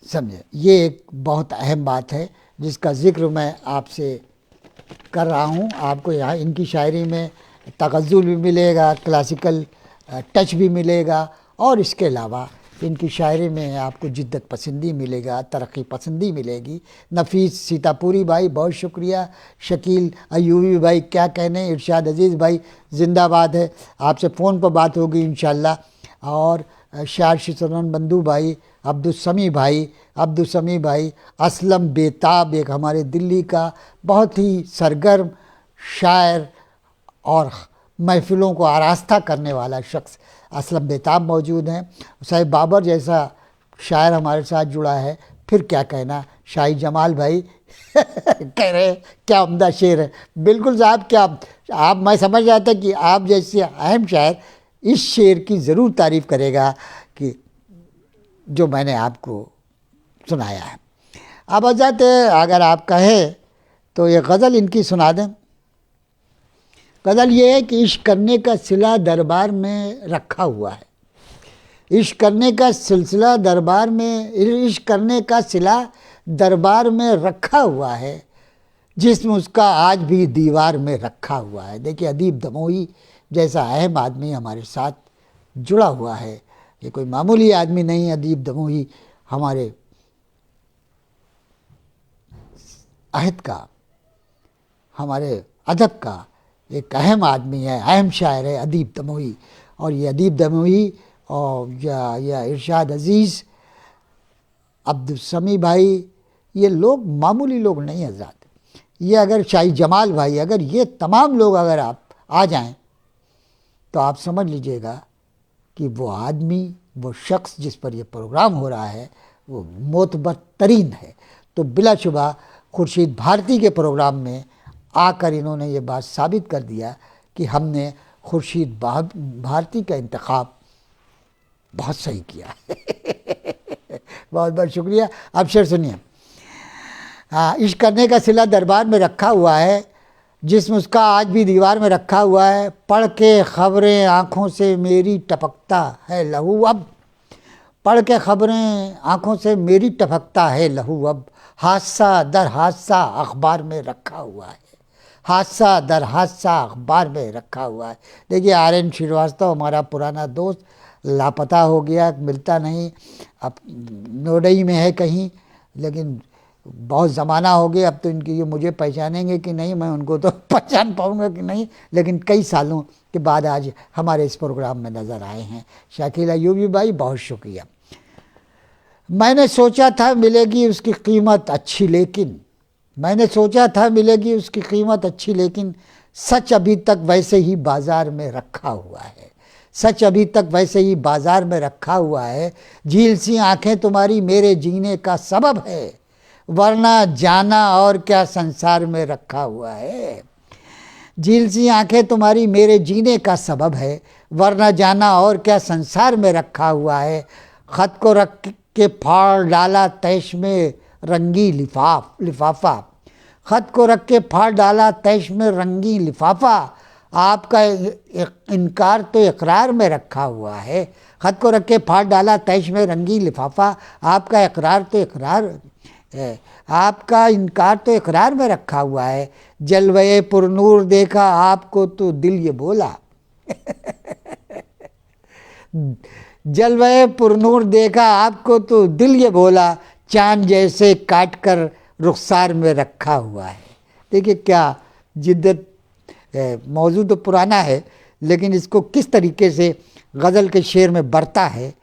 समझे, ये एक बहुत अहम बात है जिसका ज़िक्र मैं आपसे कर रहा हूँ। आपको यहाँ इनकी शायरी में तगज़्ज़ुल भी मिलेगा, क्लासिकल टच भी मिलेगा, और इसके अलावा इनकी शायरी में आपको जिद्दत पसंदी मिलेगा, तरक्की पसंदी मिलेगी। नफीस सीतापुरी भाई बहुत शुक्रिया, शकील अय्यूबी भाई क्या कहने, इरशाद अजीज़ भाई जिंदाबाद है, आपसे फ़ोन पर बात होगी इंशाल्लाह। और शायर शिसरन बंधु भाई, अब्दुल समी भाई, असलम बेताब एक हमारे दिल्ली का बहुत ही सरगर्म शायर और महफ़िलों को आरास्ता करने वाला शख्स असलम बेताब मौजूद हैं। साहिब बाबर जैसा शायर हमारे साथ जुड़ा है, फिर क्या कहना। शाही जमाल भाई कह रहे क्या उम्दा शेर है। बिल्कुल साहब, क्या आप मैं समझ रहा था कि आप जैसे अहम शायर इस शेर की ज़रूर तारीफ़ करेगा कि जो मैंने आपको सुनाया है। अब हज़रत अगर आप कहें तो ये गज़ल इनकी सुना दें। गज़ल ये है कि इश्क करने का सिला दरबार में रखा हुआ है। इश्क करने का सिलसिला दरबार में, इश्क करने का सिला दरबार में रखा हुआ है, जिस्म उसका आज भी दीवार में रखा हुआ है। देखिए, अदीब दमोही जैसा अहम आदमी हमारे साथ जुड़ा हुआ है। ये कोई मामूली आदमी नहीं। अदीब दमोही हमारे अहद का, हमारे अदब का एक अहम आदमी है, अहम शायर है अदीब दमोही। और ये अदीब दमोही और या इरशाद अज़ीज़, अब्दुल समी भाई, ये लोग मामूली लोग नहीं हज़रात। ये अगर शाही जमाल भाई, अगर ये तमाम लोग अगर आप आ जाएं तो आप समझ लीजिएगा कि वो आदमी, वो शख्स जिस पर ये प्रोग्राम हो रहा है वो मोतबर तरीन है। तो बिलाशुबा खुर्शीद भारती के प्रोग्राम में आकर इन्होंने ये बात साबित कर दिया कि हमने खुर्शीद भारती का इंतखाब बहुत सही किया बहुत बहुत शुक्रिया। अब शेर सुनिए। इश्क करने का सिला दरबार में रखा हुआ है, जिस्म उसका आज भी दीवार में रखा हुआ है। पढ़ के खबरें आँखों से मेरी टपकता है लहू अब, पढ़ के खबरें आँखों से मेरी टपकता है लहू अब। हादसा दर हादसा अखबार में रखा हुआ है, हादसा दर हादसा अखबार में रखा हुआ है। देखिए, आर.एन. श्रीवास्तव हमारा पुराना दोस्त लापता हो गया, मिलता नहीं। अब नोएडा में है कहीं, लेकिन बहुत ज़माना हो गया। अब तो इनकी ये मुझे पहचानेंगे कि नहीं, मैं उनको तो पहचान पाऊँगा कि नहीं, लेकिन कई सालों के बाद आज हमारे इस प्रोग्राम में नज़र आए हैं। शाकिल अयूबी भाई, बहुत शुक्रिया। मैंने सोचा था मिलेगी उसकी कीमत अच्छी, लेकिन मैंने सोचा था मिलेगी उसकी कीमत अच्छी, लेकिन सच अभी तक वैसे ही बाज़ार में रखा हुआ है, सच अभी तक वैसे ही बाज़ार में रखा हुआ है। झील सी आँखें तुम्हारी मेरे जीने का सबब है, वरना जाना और क्या संसार में रखा हुआ है। झील सी आँखें तुम्हारी मेरे जीने का सबब है, वरना जाना और क्या संसार में रखा हुआ है। ख़त को रख के फाड़ डाला तैश में रंगी लिफाफा, ख़त को रख के फाड़ डाला तैश में रंगी लिफाफा। आपका इनकार तो इकरार में रखा हुआ है। ख़त को रख के फाड़ डाला तैश में रंगी लिफाफा, आपका इकरार तो इकरार, आपका इनकार तो इकरार में रखा हुआ है। जलवे पुरनूर देखा आपको तो दिल ये बोला जलवे पुरनूर देखा आपको तो दिल ये बोला, चांद जैसे काट कर रुखसार में रखा हुआ है। देखिए क्या जिद्दत, मौजू तो पुराना है लेकिन इसको किस तरीके से गज़ल के शेर में बरता है,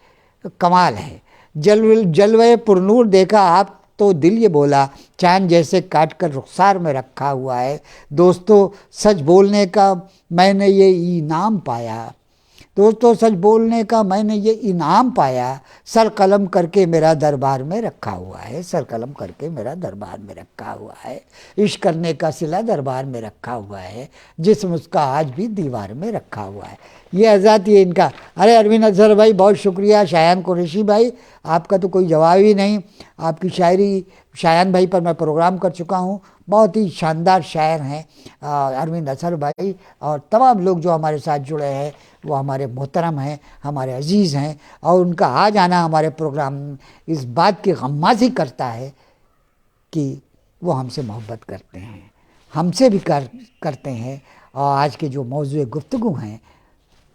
कमाल है। जलवे पुरनूर देखा आप तो दिल ये बोला, चांद जैसे काट कर रुखसार में रखा हुआ है। दोस्तों सच बोलने का मैंने ये इनाम पाया, दोस्तों सच बोलने का मैंने ये इनाम पाया। सर कलम करके मेरा दरबार में रखा हुआ है, सर कलम करके मेरा दरबार में रखा हुआ है। इश्क करने का सिला दरबार में रखा हुआ है, जिस्म उसका आज भी दीवार में रखा हुआ है। ये आज़ाद ये इनका। अरे अरविंद अजहर भाई, बहुत शुक्रिया। शायान कुरैशी भाई, आपका तो कोई जवाब ही नहीं। आपकी शायरी शायान भाई पर मैं प्रोग्राम कर चुका हूँ, बहुत ही शानदार शायर हैं अरविंद अजहर भाई। और तमाम लोग जो हमारे साथ जुड़े हैं वो हमारे मोहतरम हैं, हमारे अजीज़ हैं। और उनका आ जाना हमारे प्रोग्राम इस बात की गम्माज़ी करता है कि वो हमसे मोहब्बत करते हैं, हमसे भी करते हैं। और आज के जो मौजूद गुफ्तगू हैं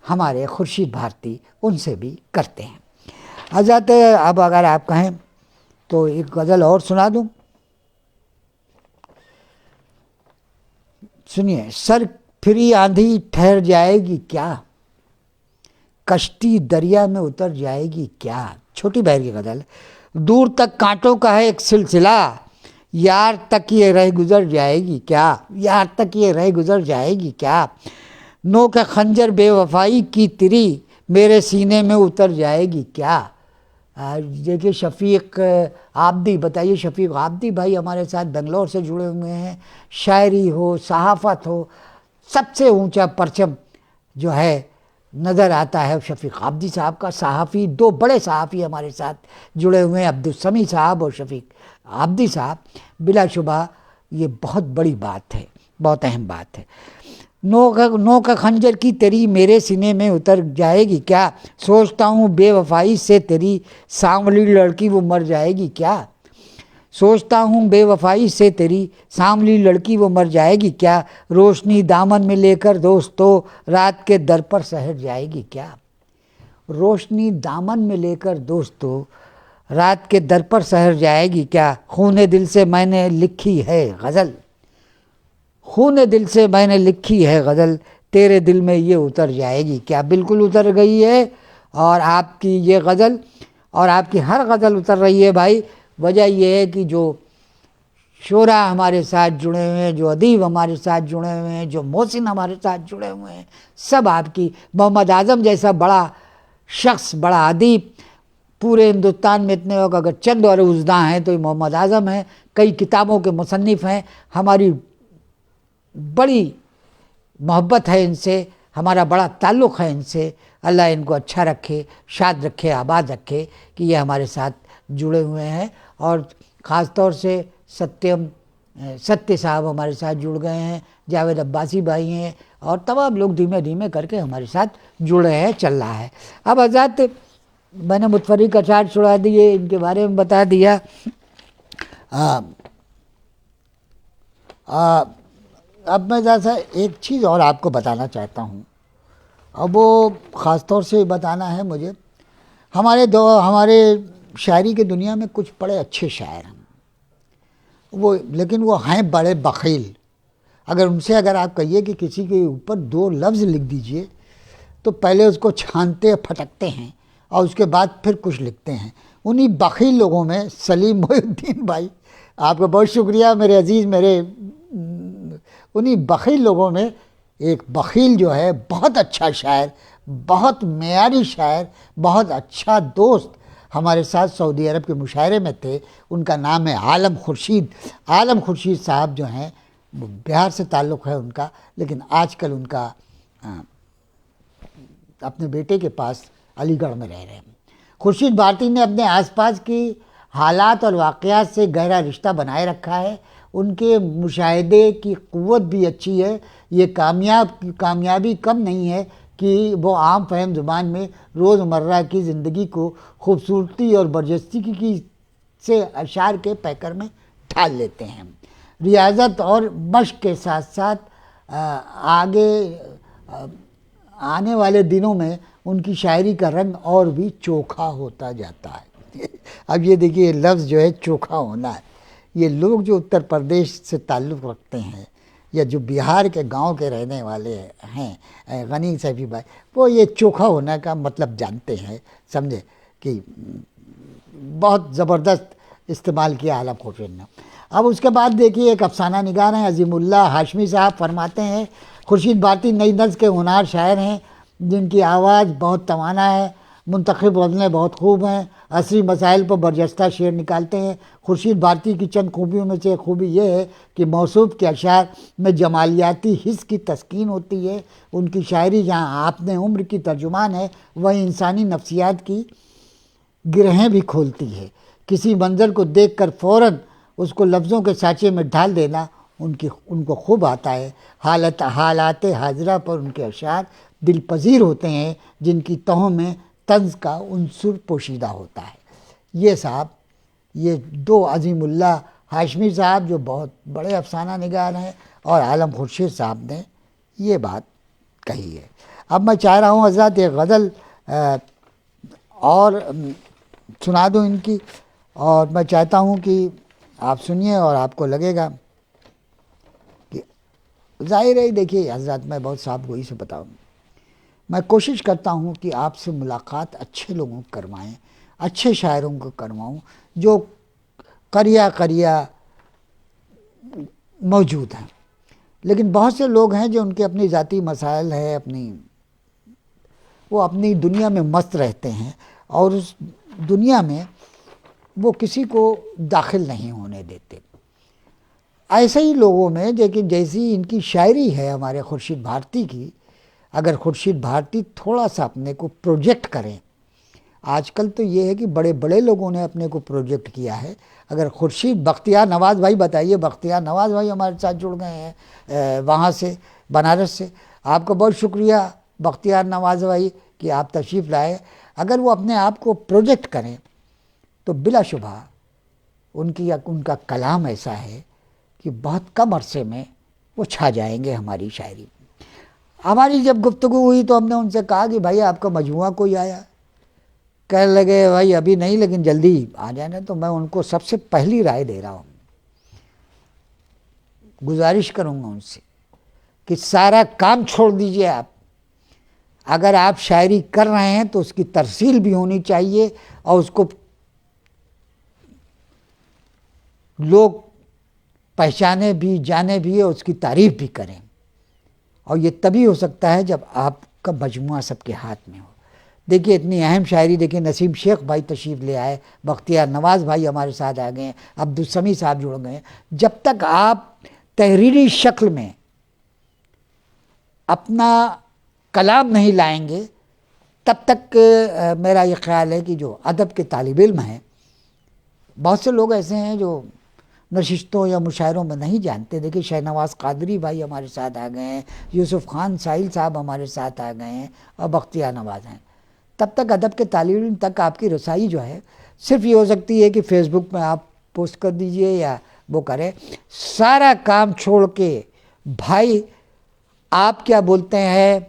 हमारे खुर्शीद भारती उनसे भी करते हैं। हज़रत अब अगर आप कहें तो एक गज़ल और सुना दूं, सुनिए। सर फिरी आंधी ठहर जाएगी क्या, कश्ती दरिया में उतर जाएगी क्या। छोटी बहर की गज़ल। दूर तक कांटों का है एक सिलसिला, यार तक ये रह गुज़र जाएगी क्या, यार तक ये रह गुज़र जाएगी क्या। नो का खंजर बेवफाई की तिरी मेरे सीने में उतर जाएगी क्या। देखिए शफ़ीक आब्दी, बताइए शफ़ीक आब्दी भाई हमारे साथ बेंगलोर से जुड़े हुए हैं। शायरी हो, सहाफ़त हो, सबसे ऊंचा परचम जो है नज़र आता है शफ़ीक़ आबिदी साहब का। सहाफ़ी, दो बड़े सहाफ़ी हमारे साथ जुड़े हुए हैं, अब्दुल समी साहब और शफ़ीक़ आबिदी साहब। बिलाशुबा ये बहुत बड़ी बात है, बहुत अहम बात है। नो का खंजर की तेरी मेरे सीने में उतर जाएगी क्या, सोचता हूँ बेवफाई से तेरी सांवली लड़की वो मर जाएगी क्या, सोचता हूँ बेवफाई से तेरी सांवली लड़की वो मर जाएगी क्या, रोशनी दामन में लेकर दोस्तों रात के दर पर सहर जाएगी क्या, रोशनी दामन में लेकर दोस्तों रात के दर पर सहर जाएगी क्या, खूने दिल से मैंने लिखी है गज़ल, खूने दिल से मैंने लिखी है गज़ल, तेरे दिल में ये उतर जाएगी क्या। बिल्कुल उतर गई है, और आपकी ये गज़ल और आपकी हर गज़ल उतर रही है भाई। वजह यह है कि जो शोरा हमारे साथ जुड़े हुए हैं, जो अदीब हमारे साथ जुड़े हुए हैं, जो मोहसिन हमारे साथ जुड़े हुए हैं, सब आपकी। मोहम्मद आज़म जैसा बड़ा शख्स, बड़ा अदीब, पूरे हिंदुस्तान में इतने लोग अगर चंद और उज़दा हैं तो ये मोहम्मद आज़म हैं। कई किताबों के मुसन्निफ़ हैं। हमारी बड़ी मोहब्बत है इनसे, हमारा बड़ा ताल्लुक़ है इनसे। अल्लाह इनको अच्छा रखे, शाद रखे, आबाद रखे कि ये हमारे साथ जुड़े हुए हैं। और ख़ास तौर से सत्य साहब हमारे साथ जुड़ गए हैं, जावेद अब्बासी भाई हैं, और तमाम लोग धीमे धीमे करके हमारे साथ जुड़ रहे हैं, चल रहा है। अब हज़रत मैंने मुतफरिक अशार छुड़ा दिए, इनके बारे में बता दिया। अब मैं जैसा एक चीज़ और आपको बताना चाहता हूँ, अब वो ख़ास तौर से बताना है मुझे। हमारे शायरी की दुनिया में कुछ बड़े अच्छे शायर हैं, लेकिन वो हैं बड़े बख़ील। अगर आप कहिए कि किसी के ऊपर दो लफ्ज़ लिख दीजिए तो पहले उसको छानते फटकते हैं और उसके बाद फिर कुछ लिखते हैं। उन्हीं बख़ील लोगों में सलीम मोहिउद्दीन भाई, आपका बहुत शुक्रिया मेरे अजीज़, उन्हीं बख़ील लोगों में एक बख़ील जो है बहुत अच्छा शायर, बहुत मेयारी शायर, बहुत अच्छा दोस्त हमारे साथ सऊदी अरब के मुशायरे में थे। उनका नाम है आलम खुर्शीद। आलम खुर्शीद साहब जो हैं बिहार से ताल्लुक़ है उनका, लेकिन आजकल उनका अपने बेटे के पास अलीगढ़ में रह रहे हैं। खुर्शीद भारती ने अपने आसपास की हालात और वाक़यात से गहरा रिश्ता बनाए रखा है। उनके मुशाहिदे की क़ुव्वत भी अच्छी है। ये कामयाबी कम नहीं है कि वो आम फहम ज़ुबान में रोज़मर्रा की ज़िंदगी को खूबसूरती और बरजस्ती से अशार के पैकर में ढाल लेते हैं। रियाज़त और मश्क के साथ साथ आगे आने वाले दिनों में उनकी शायरी का रंग और भी चोखा होता जाता है। अब ये देखिए लफ्ज़ जो है चोखा होना है, ये लोग जो उत्तर प्रदेश से ताल्लुक़ रखते हैं या जो बिहार के गांव के रहने वाले हैं, गनी सैफी भाई, वो ये चोखा होने का मतलब जानते हैं, समझे कि बहुत ज़बरदस्त इस्तेमाल किया आलम खुर्शीद ने। अब उसके बाद देखिए एक अफसाना निगार हैं अज़ीमुल्लाह हाशमी साहब, फरमाते हैं खुर्शीद भारती नई नस्ल के होनहार शायर हैं जिनकी आवाज़ बहुत तवाना है, मुंतखब गज़लें बहुत खूब हैं, असरी मसाइल पर बरजस्ता शेर निकालते हैं। खुर्शीद भारती की चंद खूबियों में से एक खूबी ये है कि मौसूफ़ के अशार में जमालियाती हिस्स की तस्कीन होती है। उनकी शायरी जहाँ आपने उम्र की तर्जुमान है, वहीं इंसानी नफ्सियात की गिरहें भी खोलती है। किसी मंज़र को देखकर फ़ौरन उसको लफ्ज़ों के साँचे में ढाल देना उनको खूब आता है। हालात हाजरा पर उनके अशार दिल पजीर होते हैं जिनकी तहों में तंज़ का उन्सुर पोशीदा होता है। ये साहब, ये दो अज़ीमुल्लाह हाशमी साहब जो बहुत बड़े अफसाना निगार हैं, और आलम खुर्शीद साहब ने ये बात कही है। अब मैं चाह रहा हूँ हज़रत एक गज़ल और सुना दूँ इनकी, और मैं चाहता हूँ कि आप सुनिए और आपको लगेगा कि ज़ाहिर है। देखिए हज़रत, मैं बहुत साफ गोई से बताऊँ, मैं कोशिश करता हूँ कि आपसे मुलाकात अच्छे लोगों को करवाएं, अच्छे शायरों को करवाऊँ जो करिया मौजूद हैं। लेकिन बहुत से लोग हैं जो उनके अपनी ज़ाती मसाइल है, वो अपनी दुनिया में मस्त रहते हैं और उस दुनिया में वो किसी को दाखिल नहीं होने देते। ऐसे ही लोगों में, लेकिन जैसी इनकी शायरी है हमारे खुर्शीद भारती की, अगर खुर्शीद भारती थोड़ा सा अपने को प्रोजेक्ट करें, आजकल तो ये है कि बड़े बड़े लोगों ने अपने को प्रोजेक्ट किया है। अगर खुर्शीद बख्तियार नवाज़ भाई, बताइए, बख्तियार नवाज़ भाई हमारे साथ जुड़ गए हैं वहाँ से, बनारस से। आपका बहुत शुक्रिया बख्तियार नवाज़ भाई कि आप तशरीफ़ लाए। अगर वो अपने आप को प्रोजेक्ट करें तो बिलाशुबा उनका कलाम ऐसा है कि बहुत कम अरसे में वो छा जाएंगे हमारी शायरी। हमारी जब गुफ्तगू हुई तो हमने उनसे कहा कि भाई आपका मजमुआ कोई आया? कहने लगे भाई अभी नहीं, लेकिन जल्दी आ जाना। तो मैं उनको सबसे पहली राय दे रहा हूँ, गुजारिश करूँगा उनसे कि सारा काम छोड़ दीजिए आप। अगर आप शायरी कर रहे हैं तो उसकी तरसील भी होनी चाहिए और उसको लोग पहचाने भी, जाने भी और उसकी तारीफ भी करें। और ये तभी हो सकता है जब आपका मजमुआ सबके हाथ में हो। देखिए इतनी अहम शायरी, देखिए नसीम शेख भाई तशरीफ़ ले आए, बख्तियार नवाज़ भाई हमारे साथ आ गए हैं, अब्दुल समी साहब जुड़ गए हैं। जब तक आप तहरीरी शक्ल में अपना कलाम नहीं लाएंगे तब तक मेरा ये ख्याल है कि जो अदब के तालिब इल्म हैं, बहुत से लोग ऐसे हैं जो नशिस्तों या मुशायरों में नहीं जानते। देखिए शहनवाज कादरी भाई हमारे साथ आ गए हैं, यूसुफ खान साहिल साहब हमारे साथ आ गए हैं और बख्तियार नवाज़ हैं। तब तक अदब के तालिब इल्म तक आपकी रसाई जो है सिर्फ ये हो सकती है कि फेसबुक में आप पोस्ट कर दीजिए या वो करें। सारा काम छोड़ के भाई आप क्या बोलते हैं,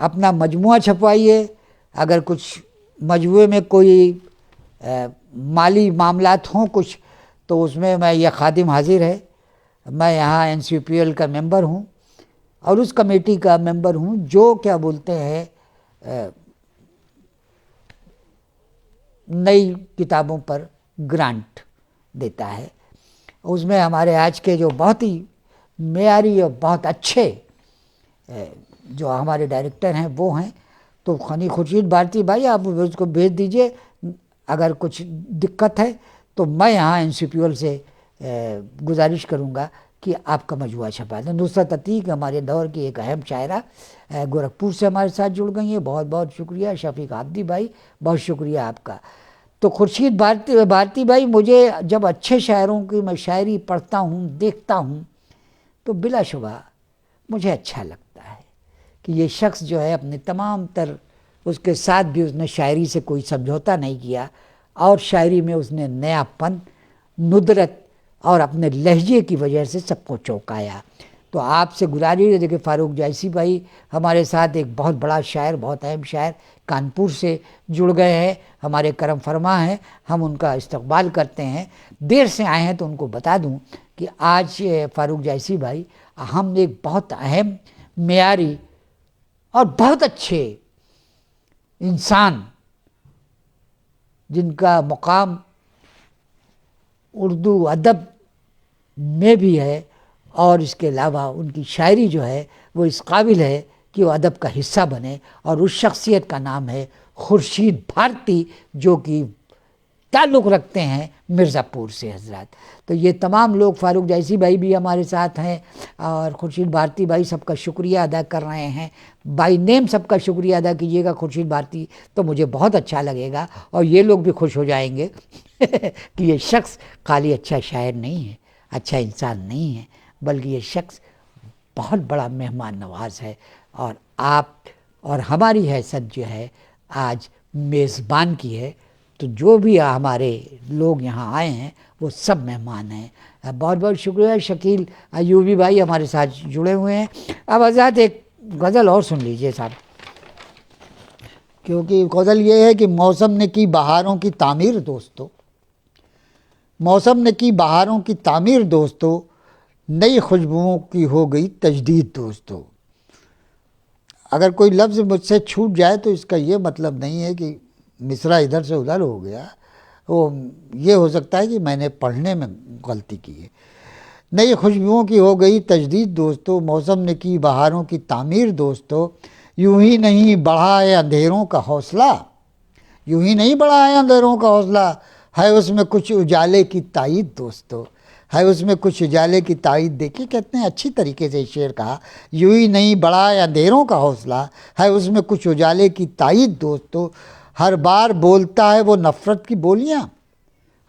अपना मजमुआ छपवाइए। अगर कुछ मजमुए में कोई माली मामलात हों कुछ, तो उसमें मैं यह खादिम हाजिर है। मैं यहाँ NCPL का मेंबर हूँ और उस कमेटी का मेंबर हूँ जो क्या बोलते हैं नई किताबों पर ग्रांट देता है। उसमें हमारे आज के जो बहुत ही मेयारी और बहुत अच्छे जो हमारे डायरेक्टर हैं वो हैं। तो खनी खुर्शीद भारती भाई आप उसको भेज दीजिए। अगर कुछ दिक्कत है तो मैं यहाँ NCPL से गुजारिश करूँगा कि आपका मजमुआ छपा दें। नुसरत अतीक हमारे दौर की एक अहम शायरा गोरखपुर से हमारे साथ जुड़ गई हैं, बहुत बहुत शुक्रिया। शफीक आब्दी भाई बहुत शुक्रिया आपका। तो खुर्शीद भारती भाई, मुझे जब अच्छे शायरों की मैं शायरी पढ़ता हूँ, देखता हूँ, तो बिलाशुबा मुझे अच्छा लगता है कि ये शख्स जो है अपने तमाम तर, उसके साथ भी उसने शायरी से कोई समझौता नहीं किया और शायरी में उसने नयापन, नुदरत और अपने लहजे की वजह से सबको चौंकाया। तो आपसे गुजारिश है, देखिए फ़ारूक जायसी भाई हमारे साथ एक बहुत बड़ा शायर, बहुत अहम शायर कानपुर से जुड़ गए हैं, हमारे करम फरमा हैं, हम उनका इस्तकबाल करते हैं। देर से आए हैं तो उनको बता दूं कि आज फ़ारूक जायसी भाई हम एक बहुत अहम, मेयारी और बहुत अच्छे इंसान जिनका मुकाम उर्दू अदब में भी है और इसके अलावा उनकी शायरी जो है वो इस काबिल है कि वो अदब का हिस्सा बने, और उस शख्सियत का नाम है खुर्शीद भारती, जो कि ताल्लुक़ रखते हैं मिर्ज़ापुर से हजरत। तो ये तमाम लोग, फ़ारूक जायसी भाई भी हमारे साथ हैं और खुर्शीद भारती भाई, सबका शुक्रिया अदा कर रहे हैं। बाई नेम सबका शुक्रिया अदा कीजिएगा खुर्शीद भारती, तो मुझे बहुत अच्छा लगेगा और ये लोग भी खुश हो जाएंगे कि ये शख्स खाली अच्छा शायर नहीं है, अच्छा इंसान नहीं है, बल्कि ये शख्स बहुत बड़ा मेहमान नवाज है। और आप और हमारी हैसियत जो है आज मेज़बान की है, तो जो भी हमारे लोग यहाँ आए हैं वो सब मेहमान हैं। बहुत बहुत शुक्रिया। शकील अयूबी भाई हमारे साथ जुड़े हुए हैं। अब आज़ाद एक गज़ल और सुन लीजिए साहब, क्योंकि गज़ल ये है कि मौसम ने की बहारों की तामीर दोस्तों, मौसम ने की बहारों की तामीर दोस्तों, नई खुशबुओं की हो गई तजदीद दोस्तों। अगर कोई लफ्ज़ मुझसे छूट जाए तो इसका ये मतलब नहीं है कि मिसरा इधर से उधर हो गया, वो ये हो सकता है कि मैंने पढ़ने में गलती की है। नई खुशबुओं की हो गई तजदीद दोस्तों, मौसम ने की बहारों की तामीर दोस्तों, यूं ही नहीं बढ़ा है अंधेरों का हौसला, यूं ही नहीं बढ़ा है अंधेरों का हौसला, है उसमें कुछ उजाले की ताईद दोस्तों, है उसमें कुछ उजाले की ताईद। देखिए कितने अच्छी तरीके से शेर कहा, यूं ही नहीं बढ़ा अंधेरों का हौसला, है उसमें कुछ उजाले की ताईद दोस्तों, हर बार बोलता है वो नफ़रत की बोलियाँ,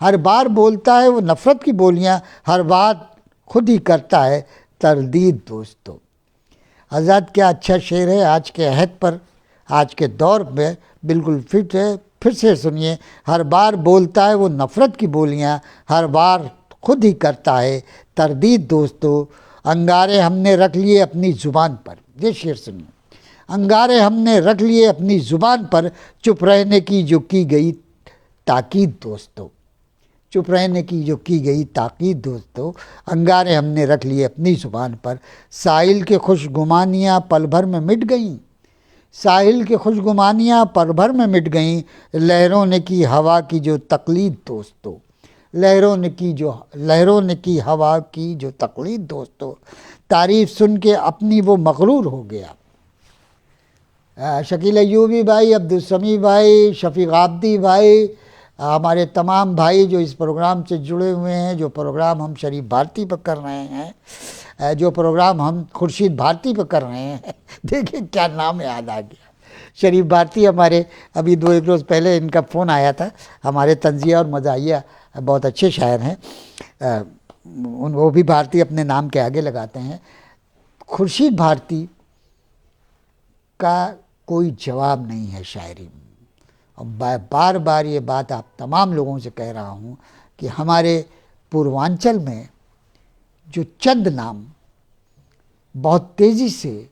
हर बार बोलता है वो नफ़रत की बोलियाँ, हर बात खुद ही करता है तरदीद दोस्तों। आज़ाद क्या अच्छा शेर है, आज के अहद पर, आज के दौर में बिल्कुल फिट है। फिर से सुनिए, हर बार बोलता है वो नफ़रत की बोलियाँ, हर बार खुद ही करता है तरदीद दोस्तों। अंगारे हमने रख लिए अपनी ज़ुबान पर, ये शेर सुनिए, अंगारे हमने रख लिए अपनी ज़ुबान पर, चुप रहने की जो की गई ताकीद दोस्तों, चुप रहने की जो की गई ताकीद दोस्तों। अंगारे हमने रख लिए अपनी ज़ुबान पर, साहिल के खुशगुमानियाँ पल भर में मिट गईं, साहिल के खुशगुमानियाँ पल भर में मिट गईं, लहरों ने की हवा की जो तकलीद दोस्तों, लहरों ने की हवा की जो तकलीद दोस्तों। तारीफ़ सुन के अपनी वो मगरूर हो गया। शकील अय्यूबी भाई, अब्दुल समी भाई, शफीक आब्दी भाई, हमारे तमाम भाई जो इस प्रोग्राम से जुड़े हुए हैं, जो प्रोग्राम हम शरीफ भारती पर कर रहे हैं, जो प्रोग्राम हम खुर्शीद भारती पर कर रहे हैं देखिए क्या नाम याद आ गया, शरीफ भारती। हमारे अभी 2-1 रोज़ पहले इनका फ़ोन आया था, हमारे तंज़िया और मज़ाहिया बहुत अच्छे शायर हैं, वो भी भारती अपने नाम के आगे लगाते हैं। खुर्शीद भारती का कोई जवाब नहीं है शायरी में। और बार बार ये बात आप तमाम लोगों से कह रहा हूँ कि हमारे पूर्वांचल में जो चंद नाम बहुत तेज़ी से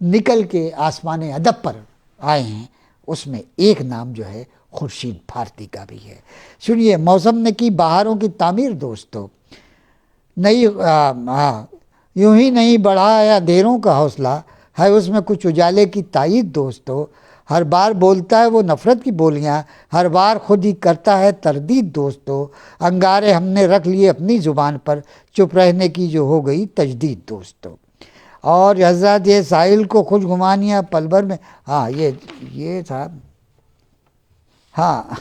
निकल के आसमान अदब पर आए हैं, उसमें एक नाम जो है खुर्शीद भारती का भी है। सुनिए, मौसम ने की बहारों की तामीर दोस्तों, नहीं यूं ही नहीं बढ़ाया अंधेरों का हौसला, है उसमें कुछ उजाले की ताईद दोस्तों। हर बार बोलता है वो नफ़रत की बोलियाँ, हर बार खुद ही करता है तरदीद दोस्तों। अंगारे हमने रख लिए अपनी ज़ुबान पर, चुप रहने की जो हो गई तजदीद दोस्तों। और हज़रत ये साहिल को खुशगुमानियाँ पल भर में, हाँ ये साहब, हाँ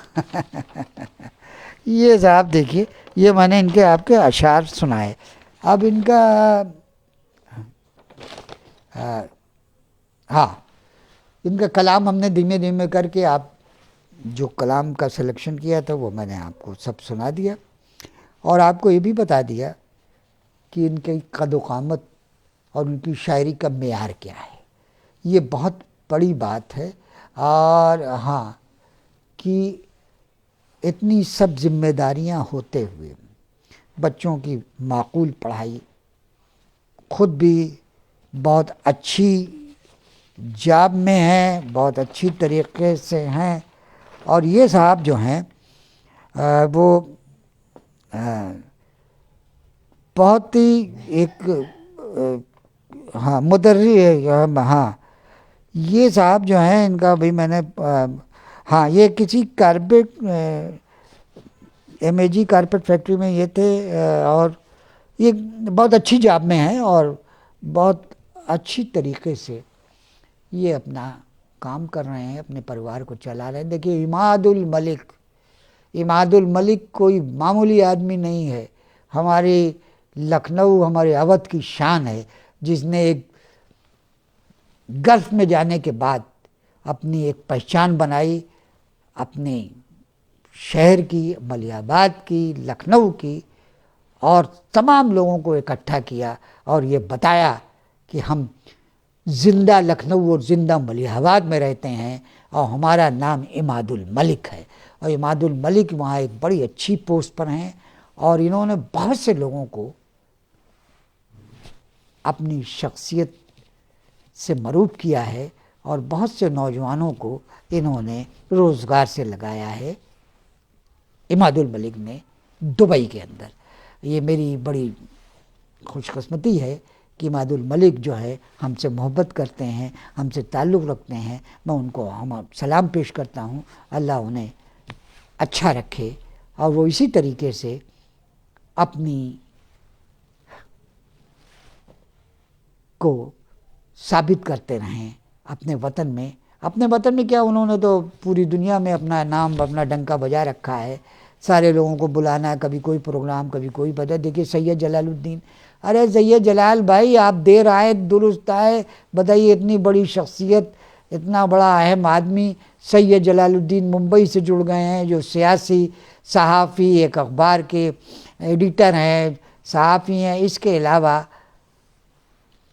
ये साहब देखिए, ये मैंने इनके आपके अशार सुनाए। अब इनका हाँ, इनका कलाम हमने धीमे धीमे करके, आप जो कलाम का सिलेक्शन किया था वो मैंने आपको सब सुना दिया, और आपको ये भी बता दिया कि इनकी कद-ओ-क़ामत और उनकी शायरी का मेयार क्या है। ये बहुत बड़ी बात है। और हाँ, कि इतनी सब जिम्मेदारियां होते हुए बच्चों की माकूल पढ़ाई, खुद भी बहुत अच्छी जॉब में हैं, बहुत अच्छी तरीके से हैं, और ये साहब जो हैं वो बहुत ही एक हाँ मुदर्री है। हाँ, ये साहब जो हैं, इनका भी मैंने हाँ, ये किसी कारपेट MAG कारपेट फैक्ट्री में ये थे, और ये बहुत अच्छी जॉब में हैं और बहुत अच्छी तरीके से ये अपना काम कर रहे हैं, अपने परिवार को चला रहे हैं। देखिए, इमादुल मलिक कोई मामूली आदमी नहीं है, हमारे लखनऊ, हमारे अवध की शान है, जिसने एक गल्फ़ में जाने के बाद अपनी एक पहचान बनाई, अपने शहर की, मलिहाबाद की, लखनऊ की, और तमाम लोगों को इकट्ठा किया और ये बताया कि हम ज़िंदा लखनऊ और ज़िंदा मलिहाबाद में रहते हैं और हमारा नाम इमादुल मलिक है। और इमादुल मलिक वहाँ एक बड़ी अच्छी पोस्ट पर हैं, और इन्होंने बहुत से लोगों को अपनी शख्सियत से मरूब किया है, और बहुत से नौजवानों को इन्होंने रोज़गार से लगाया है, इमादुल मलिक ने, दुबई के अंदर। ये मेरी बड़ी खुशकिस्मती है कि इमादुल मलिक जो है हमसे मोहब्बत करते हैं, हमसे ताल्लुक़ रखते हैं। मैं उनको हम सलाम पेश करता हूँ, अल्लाह उन्हें अच्छा रखे और वो इसी तरीके से अपनी को साबित करते रहें अपने वतन में। अपने वतन में क्या, उन्होंने तो पूरी दुनिया में अपना नाम, अपना डंका बजा रखा है, सारे लोगों को बुलाना, कभी कोई प्रोग्राम, कभी कोई पता। देखिए सैयद जलालुद्दीन, अरे सैयद जलाल भाई आप देर आए दुरुस्त आए, बताइए इतनी बड़ी शख्सियत, इतना बड़ा अहम आदमी सैयद जलालुद्दीन मुंबई से जुड़ गए हैं, जो सियासी सहाफ़ी, एक अखबार के एडिटर हैं, सहाफ़ी हैं। इसके अलावा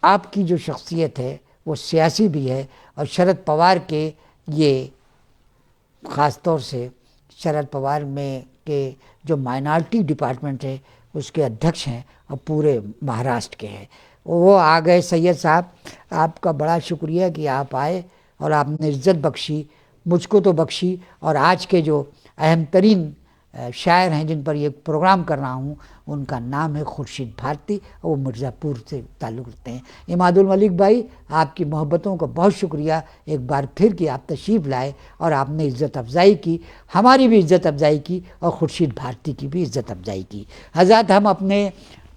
आपकी जो शख्सियत है वो सियासी भी है, और शरद पवार के ये ख़ास तौर से शरद पवार में के जो माइनॉरिटी डिपार्टमेंट है उसके अध्यक्ष हैं और पूरे महाराष्ट्र के हैं। वो आ गए। सैयद साहब आपका बड़ा शुक्रिया कि आप आए और आपने इज़्ज़त बख्शी, मुझको तो बख्शी, और आज के जो अहम तरीन शायर हैं जिन पर ये प्रोग्राम कर रहा हूँ उनका नाम है खुर्शीद भारती, और वो मिर्ज़ापुर से ताल्लुक़ रखते हैं। इमादुल मलिक भाई आपकी मोहब्बतों का बहुत शुक्रिया एक बार फिर कि आप तशरीफ़ लाए और आपने इज़्ज़त अफ़ज़ाई की, हमारी भी इज़्ज़त अफ़ज़ाई की और खुर्शीद भारती की भी इज़्ज़त अफ़ज़ाई की। हज़रत हम अपने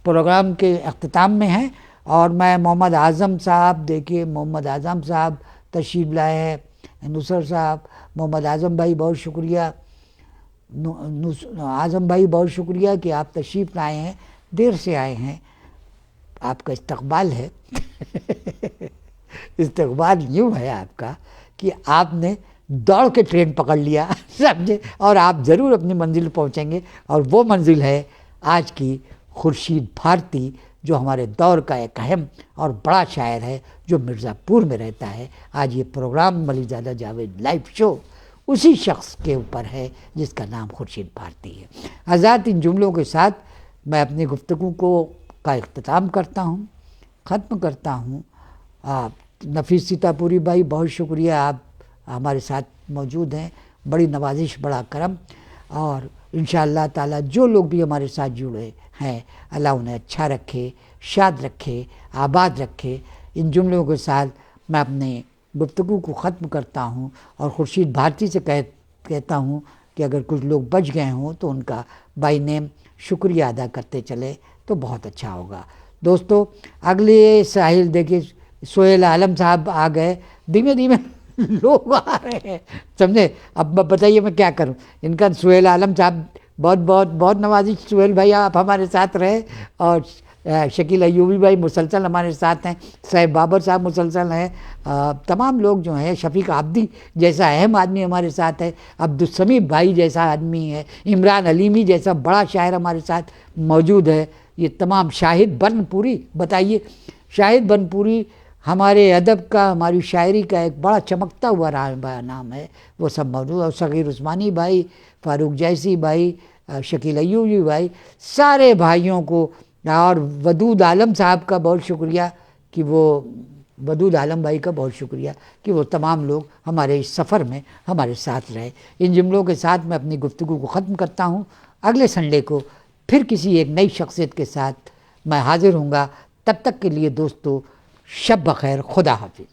प्रोग्राम के अख्ताम में हैं और मैं मोहम्मद आज़म साहब, देखिए मोहम्मद आज़म साहब तशरीफ़ लाए हैं, नुसर साहब, मोहम्मद आज़म भाई बहुत शुक्रिया, आज़म भाई बहुत शुक्रिया कि आप तशरीफ़ लाए हैं, देर से आए हैं, आपका इस्तकबाल है इस्तकबाल यूँ है आपका कि आपने दौड़ के ट्रेन पकड़ लिया समझे, और आप ज़रूर अपनी मंजिल पहुँचेंगे, और वो मंजिल है आज की खुर्शीद भारती, जो हमारे दौर का एक अहम और बड़ा शायर है जो मिर्ज़ापुर में रहता है। आज ये प्रोग्राम मलिकज़ादा जावेद लाइव शो उसी शख्स के ऊपर है जिसका नाम खुर्शीद भारती है। हज़रत इन जुमलों के साथ मैं अपनी गुफ्तगू का इख्तिताम करता हूँ, ख़त्म करता हूँ। आप नफ़ीस सीतापुरी भाई बहुत शुक्रिया, आप हमारे साथ मौजूद हैं, बड़ी नवाजिश, बड़ा करम, और इंशाअल्लाह ताला जो लोग भी हमारे साथ जुड़े हैं अल्लाह उन्हें अच्छा रखे, शाद रखे, आबाद रखे। इन जुमलों के साथ मैं अपने गुफ्तगू को ख़त्म करता हूँ और खुर्शीद भारती से कहता हूँ कि अगर कुछ लोग बच गए हों तो उनका बाय नेम शुक्रिया अदा करते चले तो बहुत अच्छा होगा। दोस्तों अगले साहिल देखिए सोहेल आलम साहब आ गए, धीमे धीमे लोग आ रहे हैं समझे। अब बताइए मैं क्या करूं। इनका सोहेल आलम साहब बहुत बहुत बहुत नवाजिश। सोहेल भाई आप हमारे साथ रहे, और शकील अयूबी भाई मुसलसल हमारे साथ हैं, साहिब बाबर साहब मुसलसल हैं, तमाम लोग जो हैं, शफीक आब्दी जैसा अहम आदमी हमारे साथ है, अब्दुल समीम भाई जैसा आदमी है, इमरान अलीमी जैसा बड़ा शायर हमारे साथ मौजूद है। ये तमाम, शाहिद बनपुरी, बताइए शाहिद बनपुरी हमारे अदब का, हमारी शायरी का एक बड़ा चमकता हुआ नाम है, वो सब मौजूद। और सग़ीर उस्मानी भाई, फ़ारूक जैसी भाई, शकील अयूबी भाई, सारे भाइयों को, और वदूद आलम साहब का बहुत शुक्रिया कि वो, वदूद आलम भाई का बहुत शुक्रिया कि वो तमाम लोग हमारे इस सफ़र में हमारे साथ रहे। इन जुमलों के साथ मैं अपनी गुफ्तगू को ख़त्म करता हूँ। अगले संडे को फिर किसी एक नई शख्सियत के साथ मैं हाज़िर हूँगा। तब तक के लिए दोस्तों शब बख़ैर, खुदा हाफिज़।